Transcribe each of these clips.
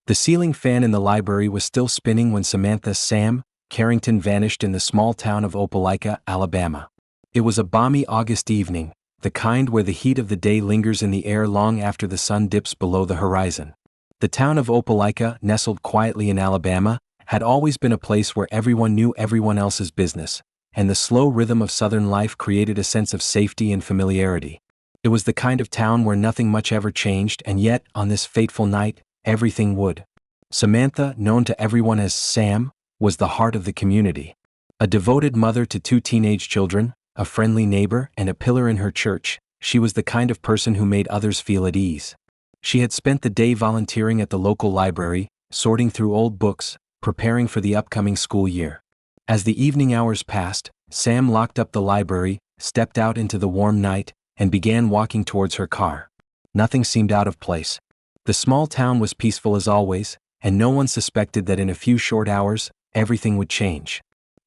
The ceiling fan in the library was still spinning when Samantha Sam Carrington vanished in the small town of Opelika, Alabama. It was a balmy August evening, the kind where the heat of the day lingers in the air long after the sun dips below the horizon. The town of Opelika, nestled quietly in Alabama, had always been a place where everyone knew everyone else's business, and the slow rhythm of Southern life created a sense of safety and familiarity. It was the kind of town where nothing much ever changed, and yet, on this fateful night, everything would. Samantha, known to everyone as Sam, was the heart of the community. A devoted mother to 2 teenage children, a friendly neighbor, and a pillar in her church, she was the kind of person who made others feel at ease. She had spent the day volunteering at the local library, sorting through old books, preparing for the upcoming school year. As the evening hours passed, Sam locked up the library, stepped out into the warm night, and began walking towards her car. Nothing seemed out of place. The small town was peaceful as always, and no one suspected that in a few short hours, everything would change.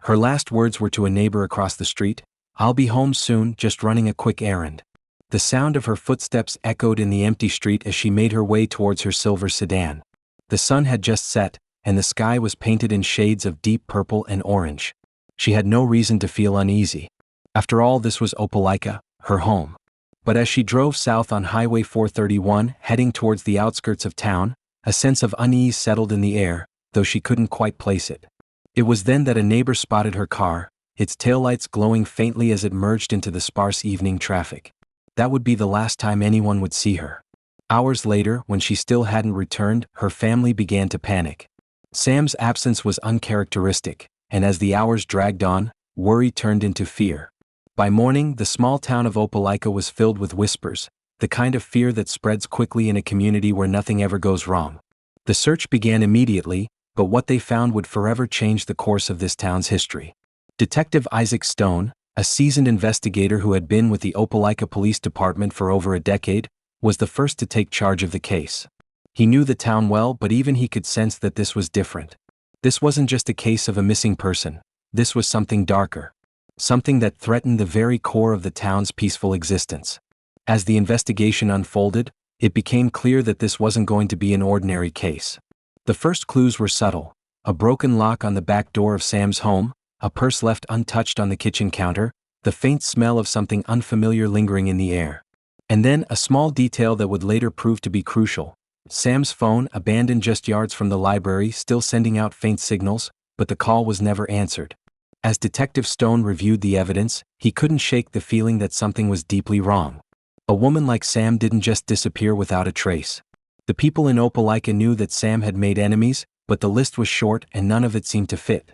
Her last words were to a neighbor across the street, "I'll be home soon, just running a quick errand." The sound of her footsteps echoed in the empty street as she made her way towards her silver sedan. The sun had just set, and the sky was painted in shades of deep purple and orange. She had no reason to feel uneasy. After all, this was Opelika, her home. But as she drove south on Highway 431, heading towards the outskirts of town, a sense of unease settled in the air, though she couldn't quite place it. It was then that a neighbor spotted her car, its taillights glowing faintly as it merged into the sparse evening traffic. That would be the last time anyone would see her. Hours later, when she still hadn't returned, her family began to panic. Sam's absence was uncharacteristic, and as the hours dragged on, worry turned into fear. By morning, the small town of Opelika was filled with whispers, the kind of fear that spreads quickly in a community where nothing ever goes wrong. The search began immediately, but what they found would forever change the course of this town's history. Detective Isaac Stone, a seasoned investigator who had been with the Opelika Police Department for over a decade, was the first to take charge of the case. He knew the town well, but even he could sense that this was different. This wasn't just a case of a missing person. This was something darker. Something that threatened the very core of the town's peaceful existence. As the investigation unfolded, it became clear that this wasn't going to be an ordinary case. The first clues were subtle: a broken lock on the back door of Sam's home, a purse left untouched on the kitchen counter, the faint smell of something unfamiliar lingering in the air. And then a small detail that would later prove to be crucial: Sam's phone, abandoned just yards from the library, still sending out faint signals, but the call was never answered. As Detective Stone reviewed the evidence, he couldn't shake the feeling that something was deeply wrong. A woman like Sam didn't just disappear without a trace. The people in Opelika knew that Sam had made enemies, but the list was short and none of it seemed to fit.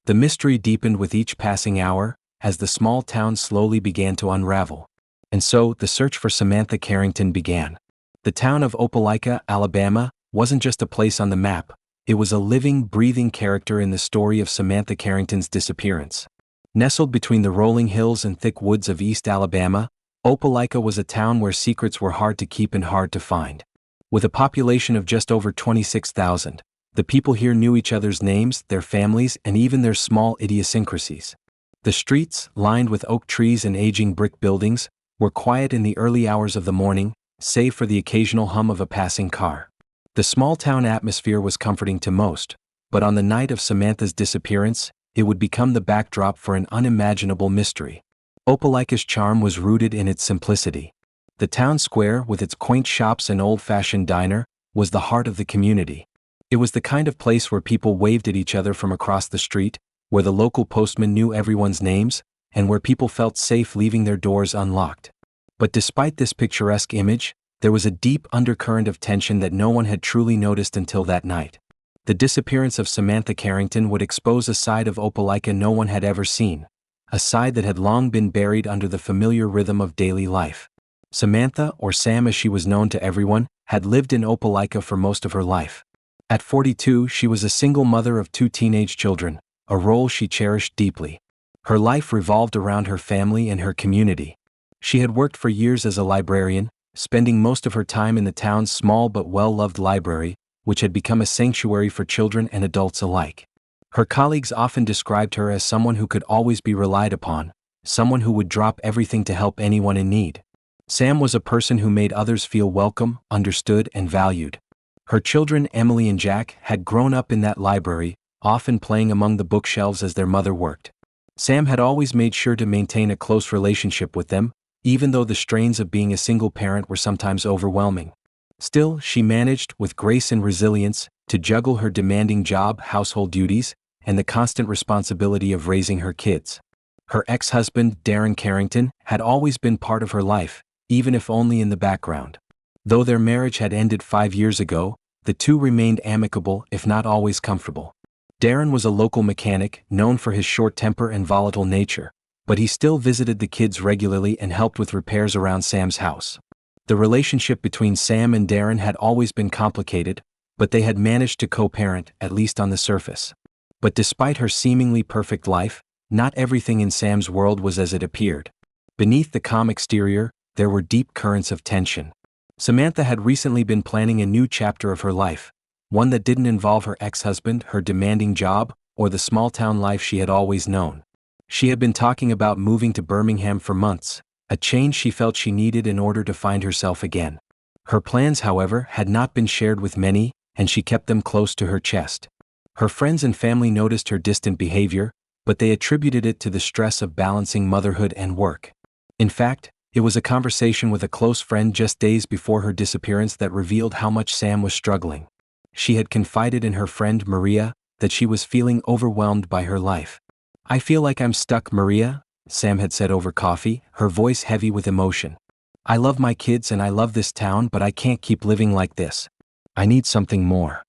The mystery deepened with each passing hour, as the small town slowly began to unravel. And so, the search for Samantha Carrington began. The town of Opelika, Alabama, wasn't just a place on the map, it was a living, breathing character in the story of Samantha Carrington's disappearance. Nestled between the rolling hills and thick woods of East Alabama, Opelika was a town where secrets were hard to keep and hard to find. With a population of just over 26,000, the people here knew each other's names, their families, and even their small idiosyncrasies. The streets, lined with oak trees and aging brick buildings, were quiet in the early hours of the morning, save for the occasional hum of a passing car. The small-town atmosphere was comforting to most, but on the night of Samantha's disappearance, it would become the backdrop for an unimaginable mystery. Opelika's charm was rooted in its simplicity. The town square, with its quaint shops and old-fashioned diner, was the heart of the community. It was the kind of place where people waved at each other from across the street, where the local postman knew everyone's names, and where people felt safe leaving their doors unlocked. But despite this picturesque image, there was a deep undercurrent of tension that no one had truly noticed until that night. The disappearance of Samantha Carrington would expose a side of Opelika no one had ever seen, a side that had long been buried under the familiar rhythm of daily life. Samantha, or Sam as she was known to everyone, had lived in Opelika for most of her life. At 42, she was a single mother of 2 teenage children, a role she cherished deeply. Her life revolved around her family and her community. She had worked for years as a librarian, spending most of her time in the town's small but well-loved library, which had become a sanctuary for children and adults alike. Her colleagues often described her as someone who could always be relied upon, someone who would drop everything to help anyone in need. Sam was a person who made others feel welcome, understood, and valued. Her children, Emily and Jack, had grown up in that library, often playing among the bookshelves as their mother worked. Sam had always made sure to maintain a close relationship with them, even though the strains of being a single parent were sometimes overwhelming. Still, she managed, with grace and resilience, to juggle her demanding job, household duties, and the constant responsibility of raising her kids. Her ex-husband, Darren Carrington, had always been part of her life, even if only in the background. Though their marriage had ended 5 years ago, the two remained amicable, if not always comfortable. Darren was a local mechanic, known for his short temper and volatile nature, but he still visited the kids regularly and helped with repairs around Sam's house. The relationship between Sam and Darren had always been complicated, but they had managed to co-parent, at least on the surface. But despite her seemingly perfect life, not everything in Sam's world was as it appeared. Beneath the calm exterior, there were deep currents of tension. Samantha had recently been planning a new chapter of her life, one that didn't involve her ex-husband, her demanding job, or the small-town life she had always known. She had been talking about moving to Birmingham for months, a change she felt she needed in order to find herself again. Her plans, however, had not been shared with many, and she kept them close to her chest. Her friends and family noticed her distant behavior, but they attributed it to the stress of balancing motherhood and work. In fact, it was a conversation with a close friend just days before her disappearance that revealed how much Sam was struggling. She had confided in her friend Maria that she was feeling overwhelmed by her life. "I feel like I'm stuck, Maria," Sam had said over coffee, her voice heavy with emotion. "I love my kids and I love this town, but I can't keep living like this. I need something more."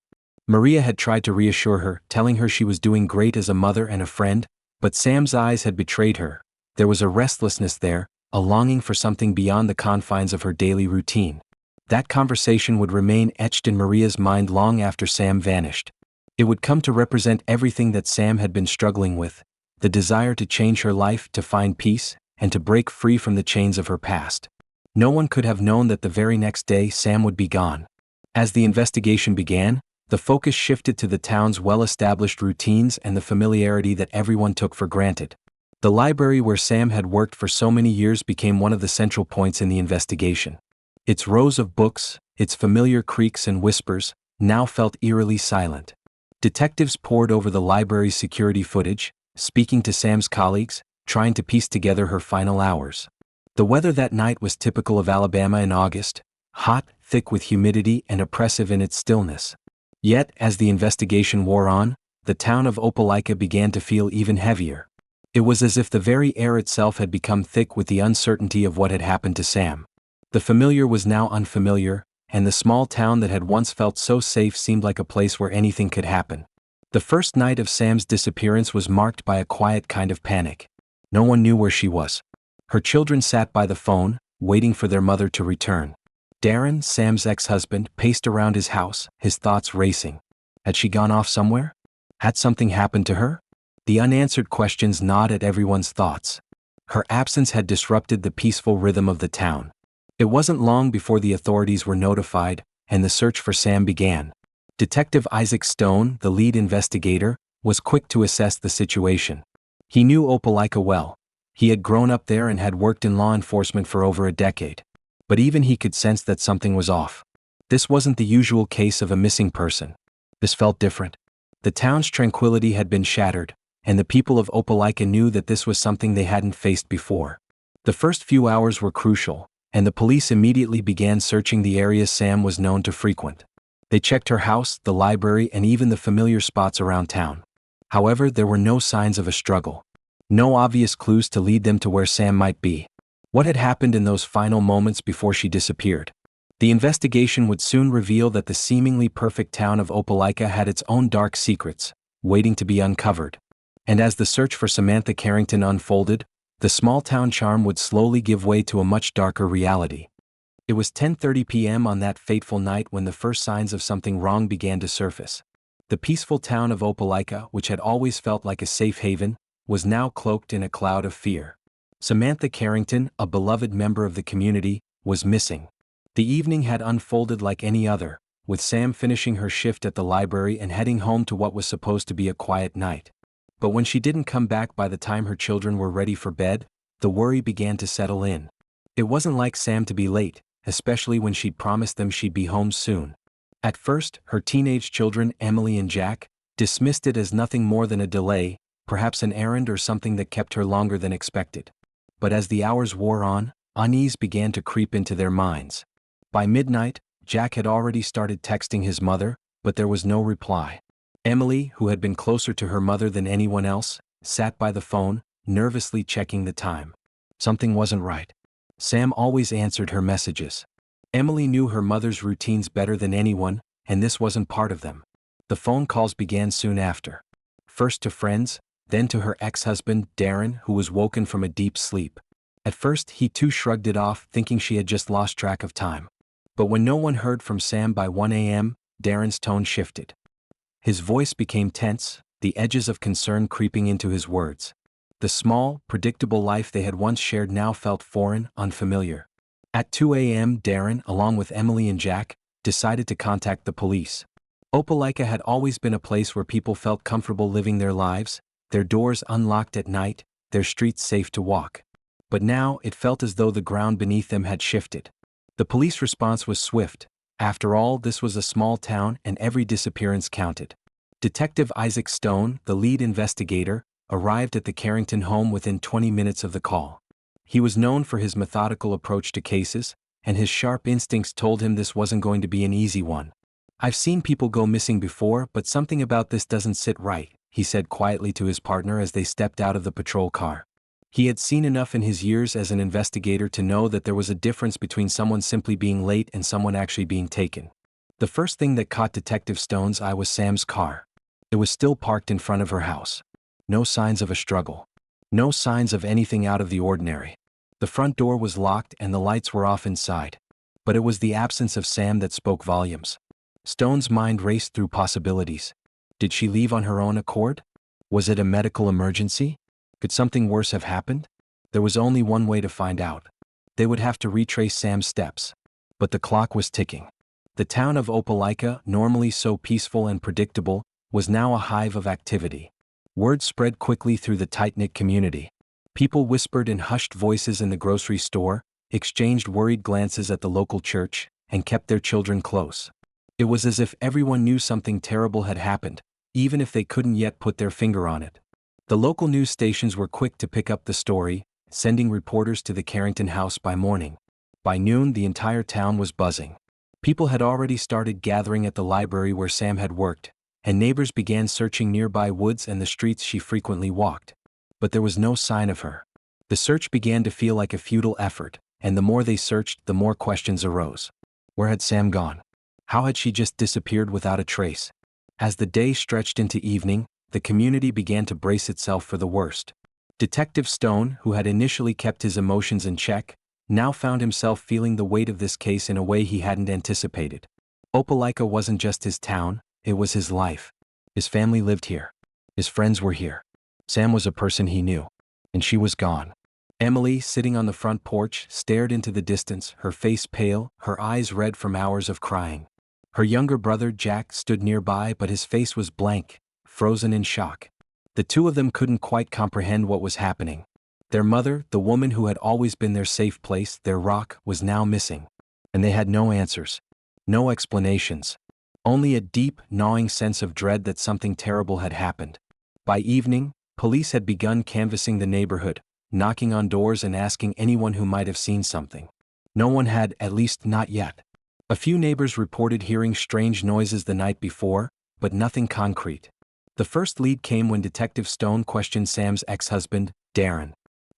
Maria had tried to reassure her, telling her she was doing great as a mother and a friend, but Sam's eyes had betrayed her. There was a restlessness there, a longing for something beyond the confines of her daily routine. That conversation would remain etched in Maria's mind long after Sam vanished. It would come to represent everything that Sam had been struggling with, the desire to change her life, to find peace, and to break free from the chains of her past. No one could have known that the very next day Sam would be gone. As the investigation began, the focus shifted to the town's well-established routines and the familiarity that everyone took for granted. The library where Sam had worked for so many years became one of the central points in the investigation. Its rows of books, its familiar creaks and whispers, now felt eerily silent. Detectives pored over the library's security footage, speaking to Sam's colleagues, trying to piece together her final hours. The weather that night was typical of Alabama in August, hot, thick with humidity and oppressive in its stillness. Yet, as the investigation wore on, the town of Opelika began to feel even heavier. It was as if the very air itself had become thick with the uncertainty of what had happened to Sam. The familiar was now unfamiliar, and the small town that had once felt so safe seemed like a place where anything could happen. The first night of Sam's disappearance was marked by a quiet kind of panic. No one knew where she was. Her children sat by the phone, waiting for their mother to return. Darren, Sam's ex-husband, paced around his house, his thoughts racing. Had she gone off somewhere? Had something happened to her? The unanswered questions gnawed at everyone's thoughts. Her absence had disrupted the peaceful rhythm of the town. It wasn't long before the authorities were notified, and the search for Sam began. Detective Isaac Stone, the lead investigator, was quick to assess the situation. He knew Opelika well. He had grown up there and had worked in law enforcement for over a decade. But even he could sense that something was off. This wasn't the usual case of a missing person. This felt different. The town's tranquility had been shattered, and the people of Opelika knew that this was something they hadn't faced before. The first few hours were crucial, and the police immediately began searching the areas Sam was known to frequent. They checked her house, the library, and even the familiar spots around town. However, there were no signs of a struggle. No obvious clues to lead them to where Sam might be. What had happened in those final moments before she disappeared? The investigation would soon reveal that the seemingly perfect town of Opelika had its own dark secrets, waiting to be uncovered. And as the search for Samantha Carrington unfolded, the small-town charm would slowly give way to a much darker reality. It was 10:30 p.m. on that fateful night when the first signs of something wrong began to surface. The peaceful town of Opelika, which had always felt like a safe haven, was now cloaked in a cloud of fear. Samantha Carrington, a beloved member of the community, was missing. The evening had unfolded like any other, with Sam finishing her shift at the library and heading home to what was supposed to be a quiet night. But when she didn't come back by the time her children were ready for bed, the worry began to settle in. It wasn't like Sam to be late, especially when she'd promised them she'd be home soon. At first, her teenage children, Emily and Jack, dismissed it as nothing more than a delay, perhaps an errand or something that kept her longer than expected. But as the hours wore on, unease began to creep into their minds. By midnight, Jack had already started texting his mother, but there was no reply. Emily, who had been closer to her mother than anyone else, sat by the phone, nervously checking the time. Something wasn't right. Sam always answered her messages. Emily knew her mother's routines better than anyone, and this wasn't part of them. The phone calls began soon after. First to friends, then to her ex-husband, Darren, who was woken from a deep sleep. At first, he too shrugged it off, thinking she had just lost track of time. But when no one heard from Sam by 1 a.m., Darren's tone shifted. His voice became tense, the edges of concern creeping into his words. The small, predictable life they had once shared now felt foreign, unfamiliar. At 2 a.m., Darren, along with Emily and Jack, decided to contact the police. Opelika had always been a place where people felt comfortable living their lives, their doors unlocked at night, their streets safe to walk. But now it felt as though the ground beneath them had shifted. The police response was swift. After all, this was a small town and every disappearance counted. Detective Isaac Stone, the lead investigator, arrived at the Carrington home within 20 minutes of the call. He was known for his methodical approach to cases, and his sharp instincts told him this wasn't going to be an easy one. "I've seen people go missing before, but something about this doesn't sit right," he said quietly to his partner as they stepped out of the patrol car. He had seen enough in his years as an investigator to know that there was a difference between someone simply being late and someone actually being taken. The first thing that caught Detective Stone's eye was Sam's car. It was still parked in front of her house. No signs of a struggle. No signs of anything out of the ordinary. The front door was locked and the lights were off inside. But it was the absence of Sam that spoke volumes. Stone's mind raced through possibilities. Did she leave on her own accord? Was it a medical emergency? Could something worse have happened? There was only one way to find out. They would have to retrace Sam's steps. But the clock was ticking. The town of Opelika, normally so peaceful and predictable, was now a hive of activity. Word spread quickly through the tight-knit community. People whispered in hushed voices in the grocery store, exchanged worried glances at the local church, and kept their children close. It was as if everyone knew something terrible had happened, even if they couldn't yet put their finger on it. The local news stations were quick to pick up the story, sending reporters to the Carrington house by morning. By noon, the entire town was buzzing. People had already started gathering at the library where Sam had worked, and neighbors began searching nearby woods and the streets she frequently walked. But there was no sign of her. The search began to feel like a futile effort, and the more they searched, the more questions arose. Where had Sam gone? How had she just disappeared without a trace? As the day stretched into evening, the community began to brace itself for the worst. Detective Stone, who had initially kept his emotions in check, now found himself feeling the weight of this case in a way he hadn't anticipated. Opelika wasn't just his town, it was his life. His family lived here. His friends were here. Sam was a person he knew. And she was gone. Emily, sitting on the front porch, stared into the distance, her face pale, her eyes red from hours of crying. Her younger brother, Jack, stood nearby, but his face was blank, frozen in shock. The two of them couldn't quite comprehend what was happening. Their mother, the woman who had always been their safe place, their rock, was now missing. And they had no answers. No explanations. Only a deep, gnawing sense of dread that something terrible had happened. By evening, police had begun canvassing the neighborhood, knocking on doors and asking anyone who might have seen something. No one had, at least not yet. A few neighbors reported hearing strange noises the night before, but nothing concrete. The first lead came when Detective Stone questioned Sam's ex-husband, Darren.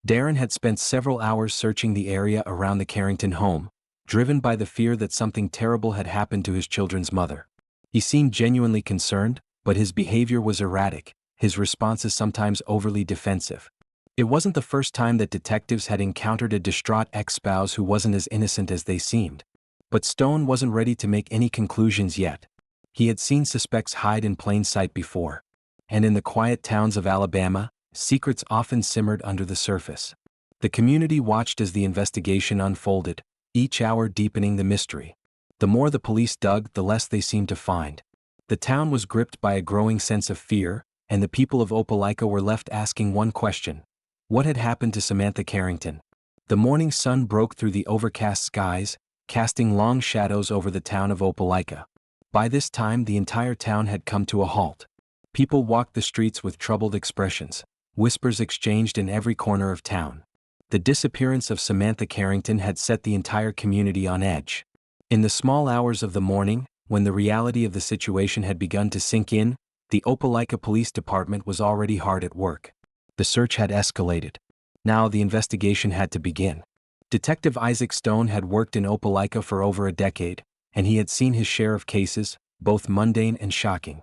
Darren had spent several hours searching the area around the Carrington home, driven by the fear that something terrible had happened to his children's mother. He seemed genuinely concerned, but his behavior was erratic, his responses sometimes overly defensive. It wasn't the first time that detectives had encountered a distraught ex-spouse who wasn't as innocent as they seemed. But Stone wasn't ready to make any conclusions yet. He had seen suspects hide in plain sight before. And in the quiet towns of Alabama, secrets often simmered under the surface. The community watched as the investigation unfolded, each hour deepening the mystery. The more the police dug, the less they seemed to find. The town was gripped by a growing sense of fear, and the people of Opelika were left asking one question. What had happened to Samantha Carrington? The morning sun broke through the overcast skies, casting long shadows over the town of Opelika. By this time, the entire town had come to a halt. People walked the streets with troubled expressions, whispers exchanged in every corner of town. The disappearance of Samantha Carrington had set the entire community on edge. In the small hours of the morning, when the reality of the situation had begun to sink in, the Opelika Police Department was already hard at work. The search had escalated. Now the investigation had to begin. Detective Isaac Stone had worked in Opelika for over a decade, and he had seen his share of cases, both mundane and shocking.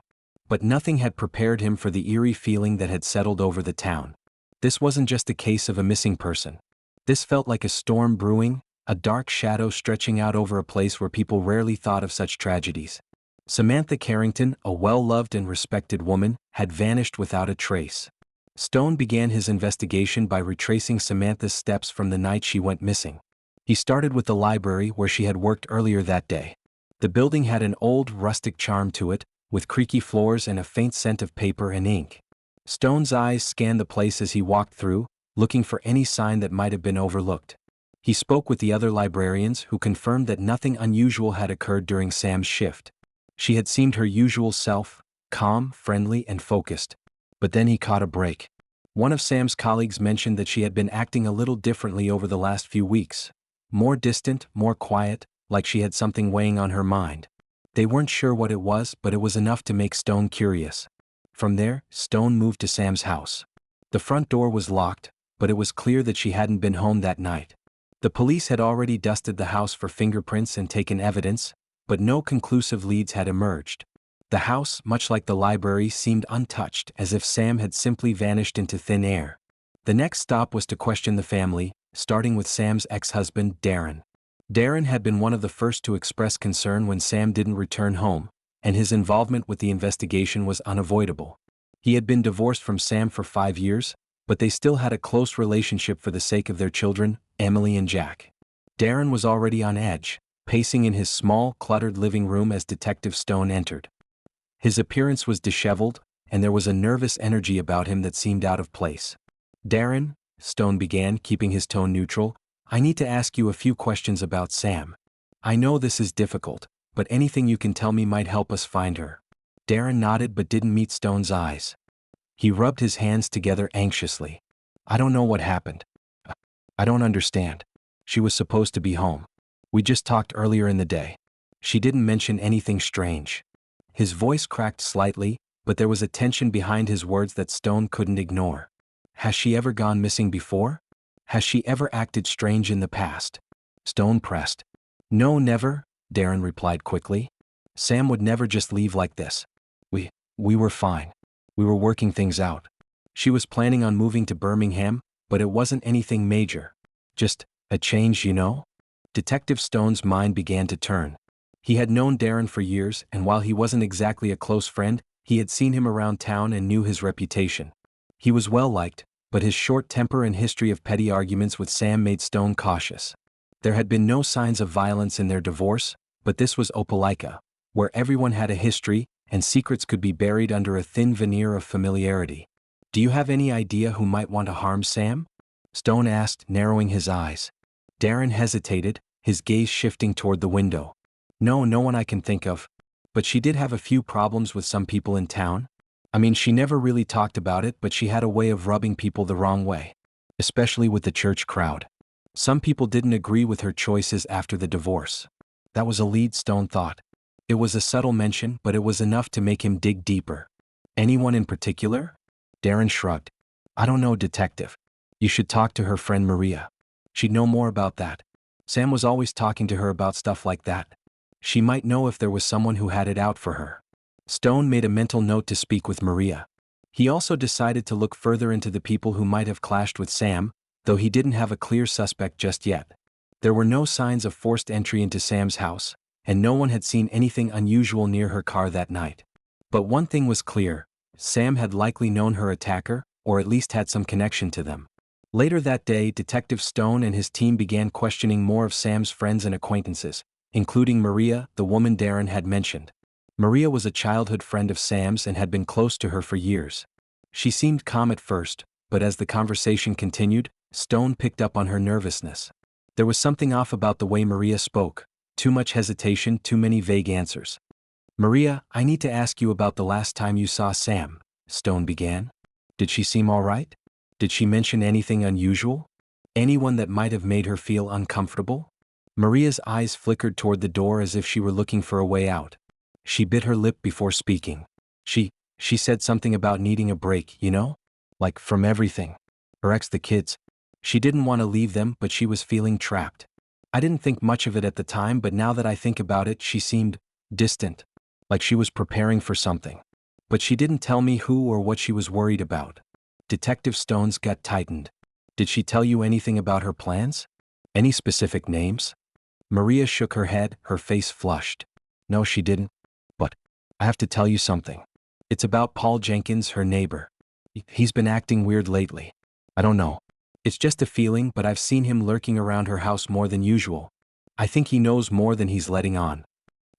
But nothing had prepared him for the eerie feeling that had settled over the town. This wasn't just a case of a missing person. This felt like a storm brewing, a dark shadow stretching out over a place where people rarely thought of such tragedies. Samantha Carrington, a well-loved and respected woman, had vanished without a trace. Stone began his investigation by retracing Samantha's steps from the night she went missing. He started with the library where she had worked earlier that day. The building had an old, rustic charm to it, with creaky floors and a faint scent of paper and ink. Stone's eyes scanned the place as he walked through, looking for any sign that might have been overlooked. He spoke with the other librarians who confirmed that nothing unusual had occurred during Sam's shift. She had seemed her usual self, calm, friendly, and focused. But then he caught a break. One of Sam's colleagues mentioned that she had been acting a little differently over the last few weeks. More distant, more quiet, like she had something weighing on her mind. They weren't sure what it was, but it was enough to make Stone curious. From there, Stone moved to Sam's house. The front door was locked, but it was clear that she hadn't been home that night. The police had already dusted the house for fingerprints and taken evidence, but no conclusive leads had emerged. The house, much like the library, seemed untouched, as if Sam had simply vanished into thin air. The next stop was to question the family, starting with Sam's ex-husband, Darren. Darren had been one of the first to express concern when Sam didn't return home, and his involvement with the investigation was unavoidable. He had been divorced from Sam for 5 years, but they still had a close relationship for the sake of their children, Emily and Jack. Darren was already on edge, pacing in his small, cluttered living room as Detective Stone entered. His appearance was disheveled, and there was a nervous energy about him that seemed out of place. "Darren," Stone began, keeping his tone neutral, "I need to ask you a few questions about Sam. I know this is difficult, but anything you can tell me might help us find her." Darren nodded but didn't meet Stone's eyes. He rubbed his hands together anxiously. "I don't know what happened. I don't understand. She was supposed to be home. We just talked earlier in the day. She didn't mention anything strange." His voice cracked slightly, but there was a tension behind his words that Stone couldn't ignore. "Has she ever gone missing before? Has she ever acted strange in the past?" Stone pressed. "No, never," Darren replied quickly. "Sam would never just leave like this. We were fine. We were working things out. She was planning on moving to Birmingham, but it wasn't anything major. Just a change, you know?" Detective Stone's mind began to turn. He had known Darren for years, and while he wasn't exactly a close friend, he had seen him around town and knew his reputation. He was well liked, but his short temper and history of petty arguments with Sam made Stone cautious. There had been no signs of violence in their divorce, but this was Opelika, where everyone had a history, and secrets could be buried under a thin veneer of familiarity. "Do you have any idea who might want to harm Sam?" Stone asked, narrowing his eyes. Darren hesitated, his gaze shifting toward the window. "No one I can think of. But she did have a few problems with some people in town. I mean, she never really talked about it, but she had a way of rubbing people the wrong way. Especially with the church crowd. Some people didn't agree with her choices after the divorce." That was a lead, Stone thought. It was a subtle mention, but it was enough to make him dig deeper. "Anyone in particular?" Darren shrugged. "I don't know, Detective. You should talk to her friend Maria. She'd know more about that. Sam was always talking to her about stuff like that. She might know if there was someone who had it out for her." Stone made a mental note to speak with Maria. He also decided to look further into the people who might have clashed with Sam, though he didn't have a clear suspect just yet. There were no signs of forced entry into Sam's house, and no one had seen anything unusual near her car that night. But one thing was clear: Sam had likely known her attacker, or at least had some connection to them. Later that day, Detective Stone and his team began questioning more of Sam's friends and acquaintances, including Maria, the woman Darren had mentioned. Maria was a childhood friend of Sam's and had been close to her for years. She seemed calm at first, but as the conversation continued, Stone picked up on her nervousness. There was something off about the way Maria spoke, too much hesitation, too many vague answers. Maria, I need to ask you about the last time you saw Sam, Stone began. Did she seem all right? Did she mention anything unusual? Anyone that might have made her feel uncomfortable? Maria's eyes flickered toward the door as if she were looking for a way out. She bit her lip before speaking. She said something about needing a break, you know? Like, from everything. Her ex, the kids. She didn't want to leave them, but she was feeling trapped. I didn't think much of it at the time, but now that I think about it, she seemed distant. Like she was preparing for something. But she didn't tell me who or what she was worried about. Detective Stone's gut tightened. Did she tell you anything about her plans? Any specific names? Maria shook her head, her face flushed. No, she didn't. But I have to tell you something. It's about Paul Jenkins, her neighbor. He's been acting weird lately. I don't know. It's just a feeling, but I've seen him lurking around her house more than usual. I think he knows more than he's letting on.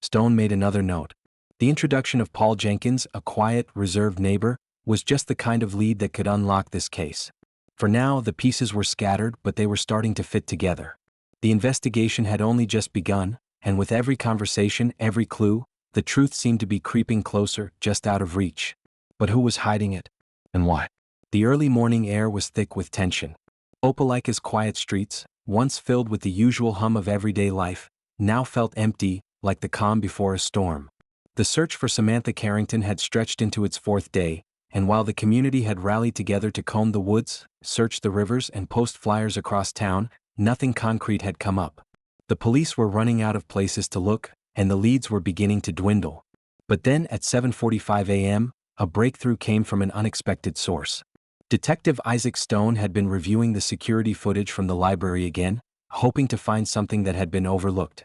Stone made another note. The introduction of Paul Jenkins, a quiet, reserved neighbor, was just the kind of lead that could unlock this case. For now, the pieces were scattered, but they were starting to fit together. The investigation had only just begun, and with every conversation, every clue, the truth seemed to be creeping closer, just out of reach. But who was hiding it? And why? The early morning air was thick with tension. Opelika's quiet streets, once filled with the usual hum of everyday life, now felt empty, like the calm before a storm. The search for Samantha Carrington had stretched into its fourth day, and while the community had rallied together to comb the woods, search the rivers, and post flyers across town, nothing concrete had come up. The police were running out of places to look, and the leads were beginning to dwindle. But then, at 7:45 a.m., a breakthrough came from an unexpected source. Detective Isaac Stone had been reviewing the security footage from the library again, hoping to find something that had been overlooked.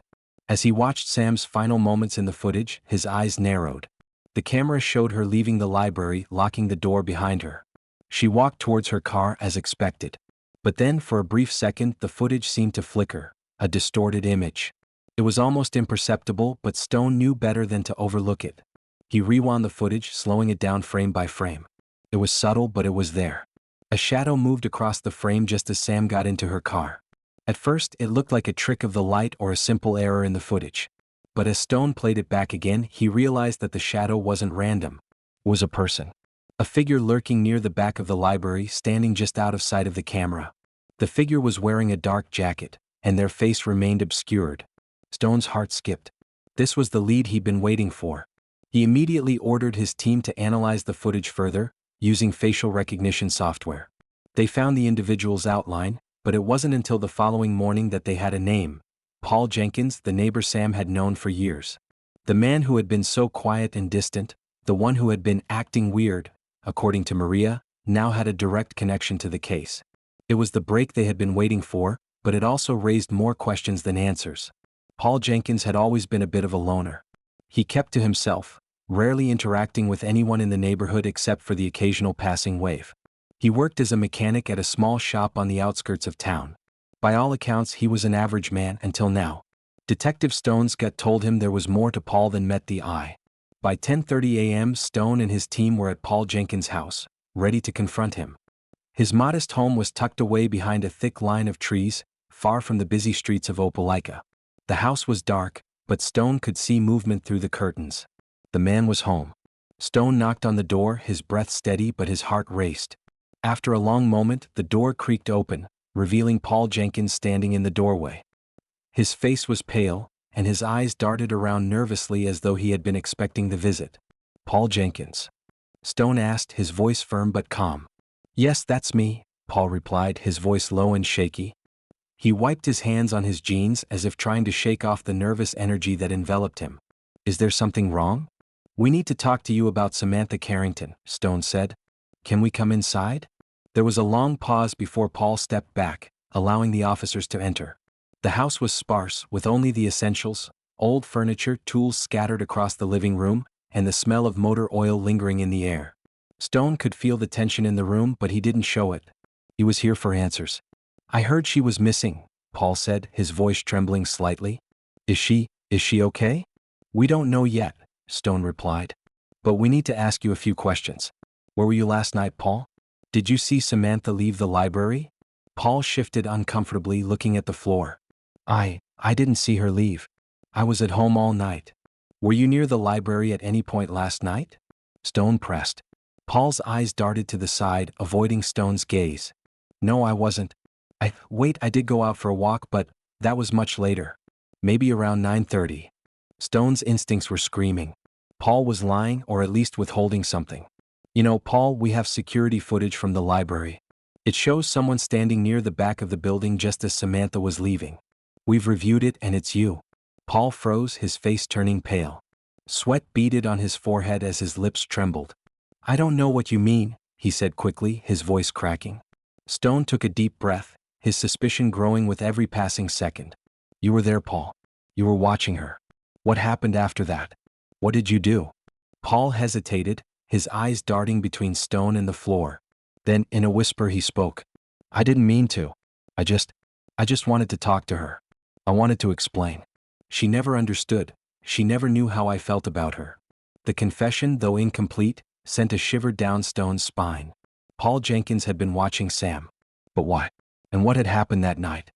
As he watched Sam's final moments in the footage, his eyes narrowed. The camera showed her leaving the library, locking the door behind her. She walked towards her car as expected. But then, for a brief second, the footage seemed to flicker, a distorted image. It was almost imperceptible, but Stone knew better than to overlook it. He rewound the footage, slowing it down frame by frame. It was subtle, but it was there. A shadow moved across the frame just as Sam got into her car. At first, it looked like a trick of the light or a simple error in the footage. But as Stone played it back again, he realized that the shadow wasn't random. It was a person. A figure lurking near the back of the library, standing just out of sight of the camera. The figure was wearing a dark jacket, and their face remained obscured. Stone's heart skipped. This was the lead he'd been waiting for. He immediately ordered his team to analyze the footage further, using facial recognition software. They found the individual's outline, but it wasn't until the following morning that they had a name. Paul Jenkins, the neighbor Sam had known for years. The man who had been so quiet and distant, the one who had been acting weird, according to Maria, now had a direct connection to the case. It was the break they had been waiting for, but it also raised more questions than answers. Paul Jenkins had always been a bit of a loner. He kept to himself, rarely interacting with anyone in the neighborhood except for the occasional passing wave. He worked as a mechanic at a small shop on the outskirts of town. By all accounts, he was an average man until now. Detective Stone's gut told him there was more to Paul than met the eye. By 10:30 a.m., Stone and his team were at Paul Jenkins' house, ready to confront him. His modest home was tucked away behind a thick line of trees, far from the busy streets of Opelika. The house was dark, but Stone could see movement through the curtains. The man was home. Stone knocked on the door, his breath steady but his heart raced. After a long moment, the door creaked open, revealing Paul Jenkins standing in the doorway. His face was pale, and his eyes darted around nervously as though he had been expecting the visit. "Paul Jenkins?" Stone asked, his voice firm but calm. "Yes, that's me," Paul replied, his voice low and shaky. He wiped his hands on his jeans as if trying to shake off the nervous energy that enveloped him. "Is there something wrong?" "We need to talk to you about Samantha Carrington," Stone said. "Can we come inside?" There was a long pause before Paul stepped back, allowing the officers to enter. The house was sparse, with only the essentials, old furniture, tools scattered across the living room, and the smell of motor oil lingering in the air. Stone could feel the tension in the room, but he didn't show it. He was here for answers. "I heard she was missing," Paul said, his voice trembling slightly. Is she okay?" "We don't know yet," Stone replied. "But we need to ask you a few questions. Where were you last night, Paul? Did you see Samantha leave the library?" Paul shifted uncomfortably, looking at the floor. I didn't see her leave. I was at home all night." Were you near the library at any point last night? Stone pressed. Paul's eyes darted to the side, avoiding Stone's gaze. No, I wasn't. I did go out for a walk, but that was much later. Maybe around 9:30. Stone's instincts were screaming. Paul was lying, or at least withholding something. You know, Paul, we have security footage from the library. It shows someone standing near the back of the building just as Samantha was leaving. We've reviewed it and it's you. Paul froze, his face turning pale. Sweat beaded on his forehead as his lips trembled. I don't know what you mean, he said quickly, his voice cracking. Stone took a deep breath, his suspicion growing with every passing second. You were there, Paul. You were watching her. What happened after that? What did you do? Paul hesitated, his eyes darting between Stone and the floor. Then, in a whisper, he spoke. I didn't mean to. I just wanted to talk to her. I wanted to explain. She never understood. She never knew how I felt about her. The confession, though incomplete, sent a shiver down Stone's spine. Paul Jenkins had been watching Sam. But why? And what had happened that night?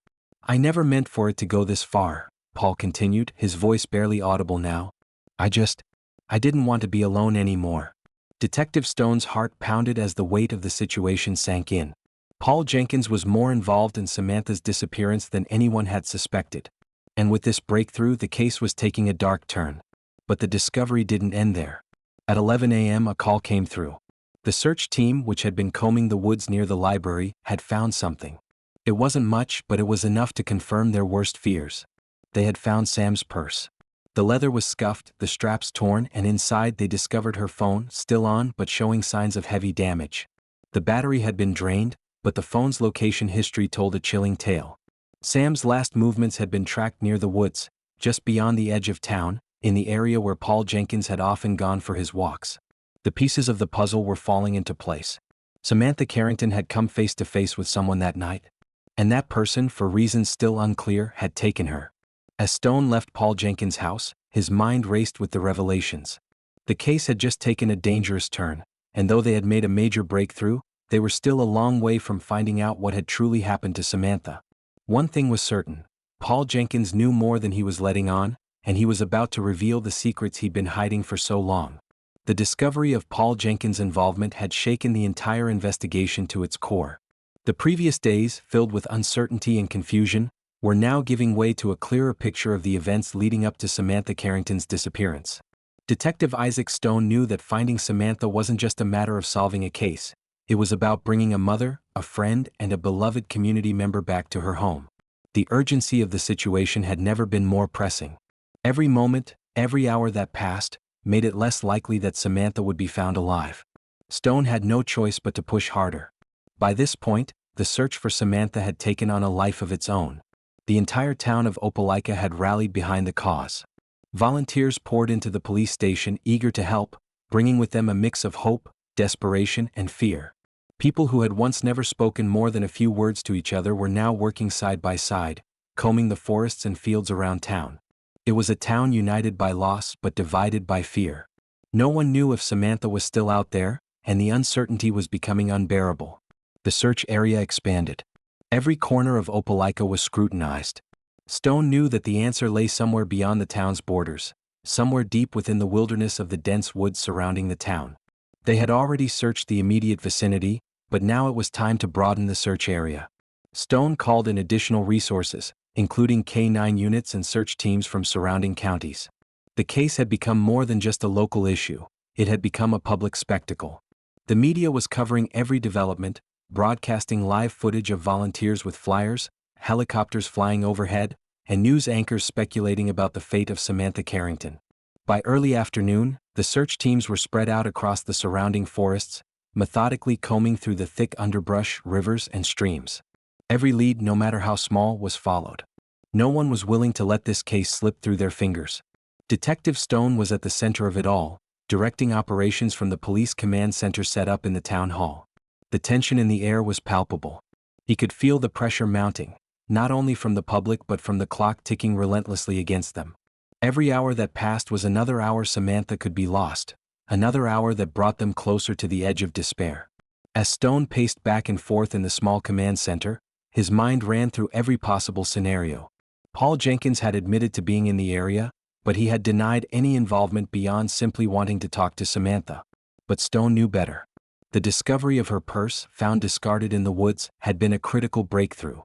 I never meant for it to go this far, Paul continued, his voice barely audible now. I didn't want to be alone anymore. Detective Stone's heart pounded as the weight of the situation sank in. Paul Jenkins was more involved in Samantha's disappearance than anyone had suspected. And with this breakthrough, the case was taking a dark turn. But the discovery didn't end there. At 11 a.m. a call came through. The search team, which had been combing the woods near the library, had found something. It wasn't much, but it was enough to confirm their worst fears. They had found Sam's purse. The leather was scuffed, the straps torn, and inside they discovered her phone, still on but showing signs of heavy damage. The battery had been drained, but the phone's location history told a chilling tale. Sam's last movements had been tracked near the woods, just beyond the edge of town, in the area where Paul Jenkins had often gone for his walks. The pieces of the puzzle were falling into place. Samantha Carrington had come face to face with someone that night. And that person, for reasons still unclear, had taken her. As Stone left Paul Jenkins' house, his mind raced with the revelations. The case had just taken a dangerous turn, and though they had made a major breakthrough, they were still a long way from finding out what had truly happened to Samantha. One thing was certain. Paul Jenkins knew more than he was letting on, and he was about to reveal the secrets he'd been hiding for so long. The discovery of Paul Jenkins' involvement had shaken the entire investigation to its core. The previous days, filled with uncertainty and confusion, were now giving way to a clearer picture of the events leading up to Samantha Carrington's disappearance. Detective Isaac Stone knew that finding Samantha wasn't just a matter of solving a case. It was about bringing a mother, a friend, and a beloved community member back to her home. The urgency of the situation had never been more pressing. Every moment, every hour that passed, made it less likely that Samantha would be found alive. Stone had no choice but to push harder. By this point, the search for Samantha had taken on a life of its own. The entire town of Opelika had rallied behind the cause. Volunteers poured into the police station, eager to help, bringing with them a mix of hope, desperation, and fear. People who had once never spoken more than a few words to each other were now working side by side, combing the forests and fields around town. It was a town united by loss but divided by fear. No one knew if Samantha was still out there, and the uncertainty was becoming unbearable. The search area expanded. Every corner of Opelika was scrutinized. Stone knew that the answer lay somewhere beyond the town's borders, somewhere deep within the wilderness of the dense woods surrounding the town. They had already searched the immediate vicinity, but now it was time to broaden the search area. Stone called in additional resources, including K-9 units and search teams from surrounding counties. The case had become more than just a local issue. It had become a public spectacle. The media was covering every development, broadcasting live footage of volunteers with flyers, helicopters flying overhead, and news anchors speculating about the fate of Samantha Carrington. By early afternoon, the search teams were spread out across the surrounding forests, methodically combing through the thick underbrush, rivers, and streams. Every lead, no matter how small, was followed. No one was willing to let this case slip through their fingers. Detective Stone was at the center of it all, directing operations from the police command center set up in the town hall. The tension in the air was palpable. He could feel the pressure mounting, not only from the public but from the clock ticking relentlessly against them. Every hour that passed was another hour Samantha could be lost, another hour that brought them closer to the edge of despair. As Stone paced back and forth in the small command center, his mind ran through every possible scenario. Paul Jenkins had admitted to being in the area, but he had denied any involvement beyond simply wanting to talk to Samantha. But Stone knew better. The discovery of her purse, found discarded in the woods, had been a critical breakthrough.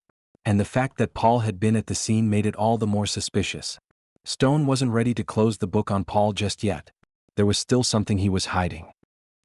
And the fact that Paul had been at the scene made it all the more suspicious. Stone wasn't ready to close the book on Paul just yet. There was still something he was hiding.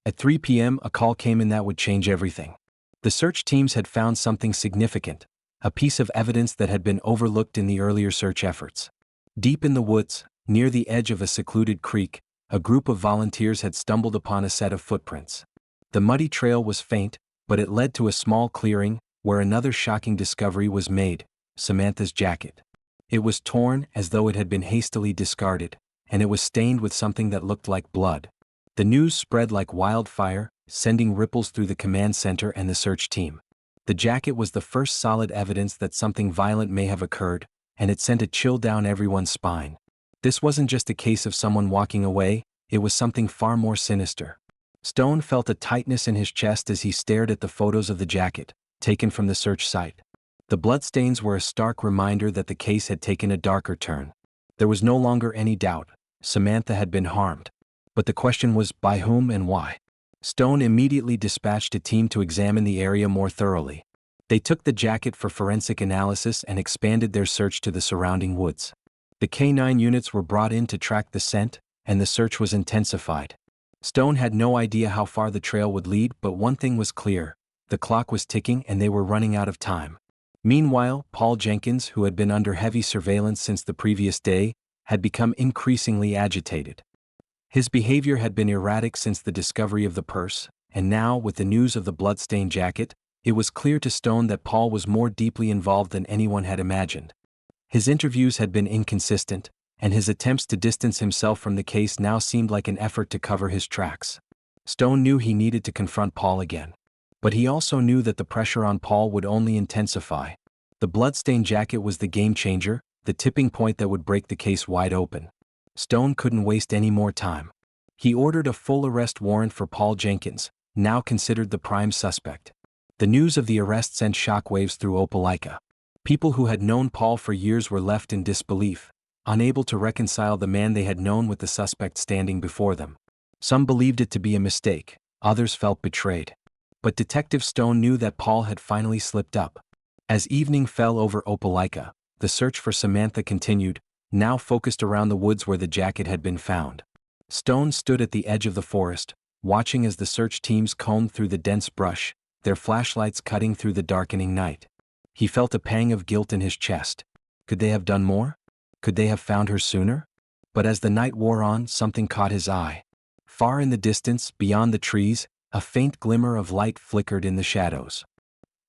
At 3 p.m., a call came in that would change everything. The search teams had found something significant, a piece of evidence that had been overlooked in the earlier search efforts. Deep in the woods, near the edge of a secluded creek, a group of volunteers had stumbled upon a set of footprints. The muddy trail was faint, but it led to a small clearing, where another shocking discovery was made: Samantha's jacket. It was torn as though it had been hastily discarded, and it was stained with something that looked like blood. The news spread like wildfire, sending ripples through the command center and the search team. The jacket was the first solid evidence that something violent may have occurred, and it sent a chill down everyone's spine. This wasn't just a case of someone walking away, it was something far more sinister. Stone felt a tightness in his chest as he stared at the photos of the jacket, taken from the search site. The bloodstains were a stark reminder that the case had taken a darker turn. There was no longer any doubt: Samantha had been harmed. But the question was, by whom and why? Stone immediately dispatched a team to examine the area more thoroughly. They took the jacket for forensic analysis and expanded their search to the surrounding woods. The K9 units were brought in to track the scent, and the search was intensified. Stone had no idea how far the trail would lead, but one thing was clear: the clock was ticking and they were running out of time. Meanwhile, Paul Jenkins, who had been under heavy surveillance since the previous day, had become increasingly agitated. His behavior had been erratic since the discovery of the purse, and now, with the news of the bloodstained jacket, it was clear to Stone that Paul was more deeply involved than anyone had imagined. His interviews had been inconsistent, and his attempts to distance himself from the case now seemed like an effort to cover his tracks. Stone knew he needed to confront Paul again. But he also knew that the pressure on Paul would only intensify. The bloodstained jacket was the game changer, the tipping point that would break the case wide open. Stone couldn't waste any more time. He ordered a full arrest warrant for Paul Jenkins, now considered the prime suspect. The news of the arrest sent shockwaves through Opelika. People who had known Paul for years were left in disbelief, unable to reconcile the man they had known with the suspect standing before them. Some believed it to be a mistake, others felt betrayed. But Detective Stone knew that Paul had finally slipped up. As evening fell over Opelika, the search for Samantha continued, now focused around the woods where the jacket had been found. Stone stood at the edge of the forest, watching as the search teams combed through the dense brush, their flashlights cutting through the darkening night. He felt a pang of guilt in his chest. Could they have done more? Could they have found her sooner? But as the night wore on, something caught his eye. Far in the distance, beyond the trees, a faint glimmer of light flickered in the shadows.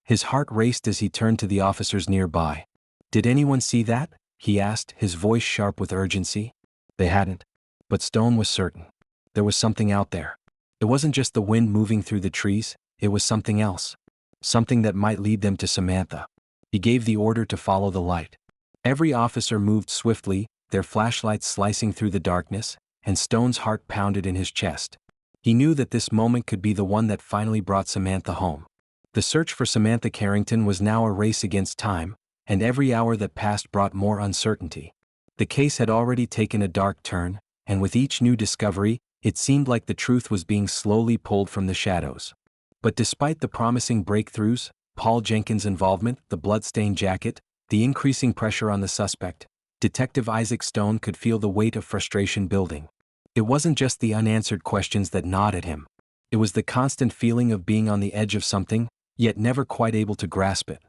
His heart raced as he turned to the officers nearby. "Did anyone see that?" he asked, his voice sharp with urgency. They hadn't. But Stone was certain. There was something out there. It wasn't just the wind moving through the trees, it was something else. Something that might lead them to Samantha. He gave the order to follow the light. Every officer moved swiftly, their flashlights slicing through the darkness, and Stone's heart pounded in his chest. He knew that this moment could be the one that finally brought Samantha home. The search for Samantha Carrington was now a race against time, and every hour that passed brought more uncertainty. The case had already taken a dark turn, and with each new discovery, it seemed like the truth was being slowly pulled from the shadows. But despite the promising breakthroughs, Paul Jenkins' involvement, the bloodstained jacket, the increasing pressure on the suspect, Detective Isaac Stone could feel the weight of frustration building. It wasn't just the unanswered questions that gnawed at him. It was the constant feeling of being on the edge of something, yet never quite able to grasp it.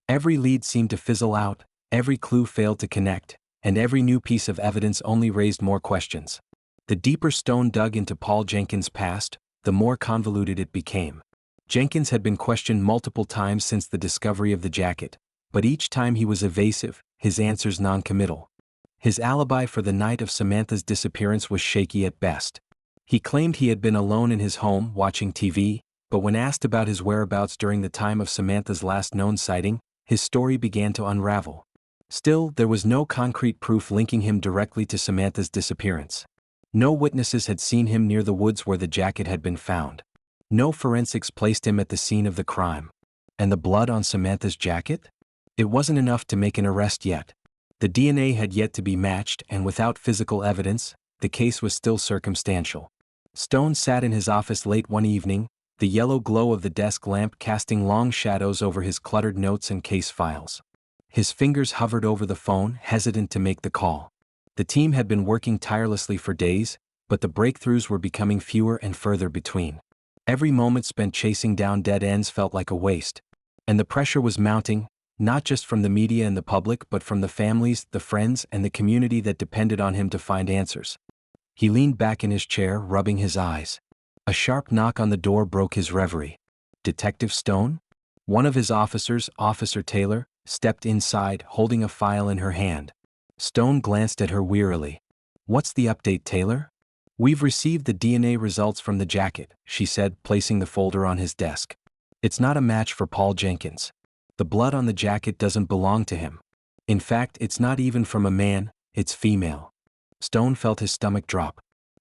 Every lead seemed to fizzle out, every clue failed to connect, and every new piece of evidence only raised more questions. The deeper Stone dug into Paul Jenkins' past, the more convoluted it became. Jenkins had been questioned multiple times since the discovery of the jacket, but each time he was evasive, his answers non-committal. His alibi for the night of Samantha's disappearance was shaky at best. He claimed he had been alone in his home watching TV, but when asked about his whereabouts during the time of Samantha's last known sighting, his story began to unravel. Still, there was no concrete proof linking him directly to Samantha's disappearance. No witnesses had seen him near the woods where the jacket had been found. No forensics placed him at the scene of the crime. And the blood on Samantha's jacket? It wasn't enough to make an arrest yet. The DNA had yet to be matched, and without physical evidence, the case was still circumstantial. Stone sat in his office late one evening, the yellow glow of the desk lamp casting long shadows over his cluttered notes and case files. His fingers hovered over the phone, hesitant to make the call. The team had been working tirelessly for days, but the breakthroughs were becoming fewer and further between. Every moment spent chasing down dead ends felt like a waste. And the pressure was mounting, not just from the media and the public but from the families, the friends, and the community that depended on him to find answers. He leaned back in his chair, rubbing his eyes. A sharp knock on the door broke his reverie. Detective Stone? One of his officers, Officer Taylor, stepped inside, holding a file in her hand. Stone glanced at her wearily. "What's the update, Taylor?" "We've received the DNA results from the jacket," she said, placing the folder on his desk. "It's not a match for Paul Jenkins. The blood on the jacket doesn't belong to him. In fact, it's not even from a man, it's female." Stone felt his stomach drop.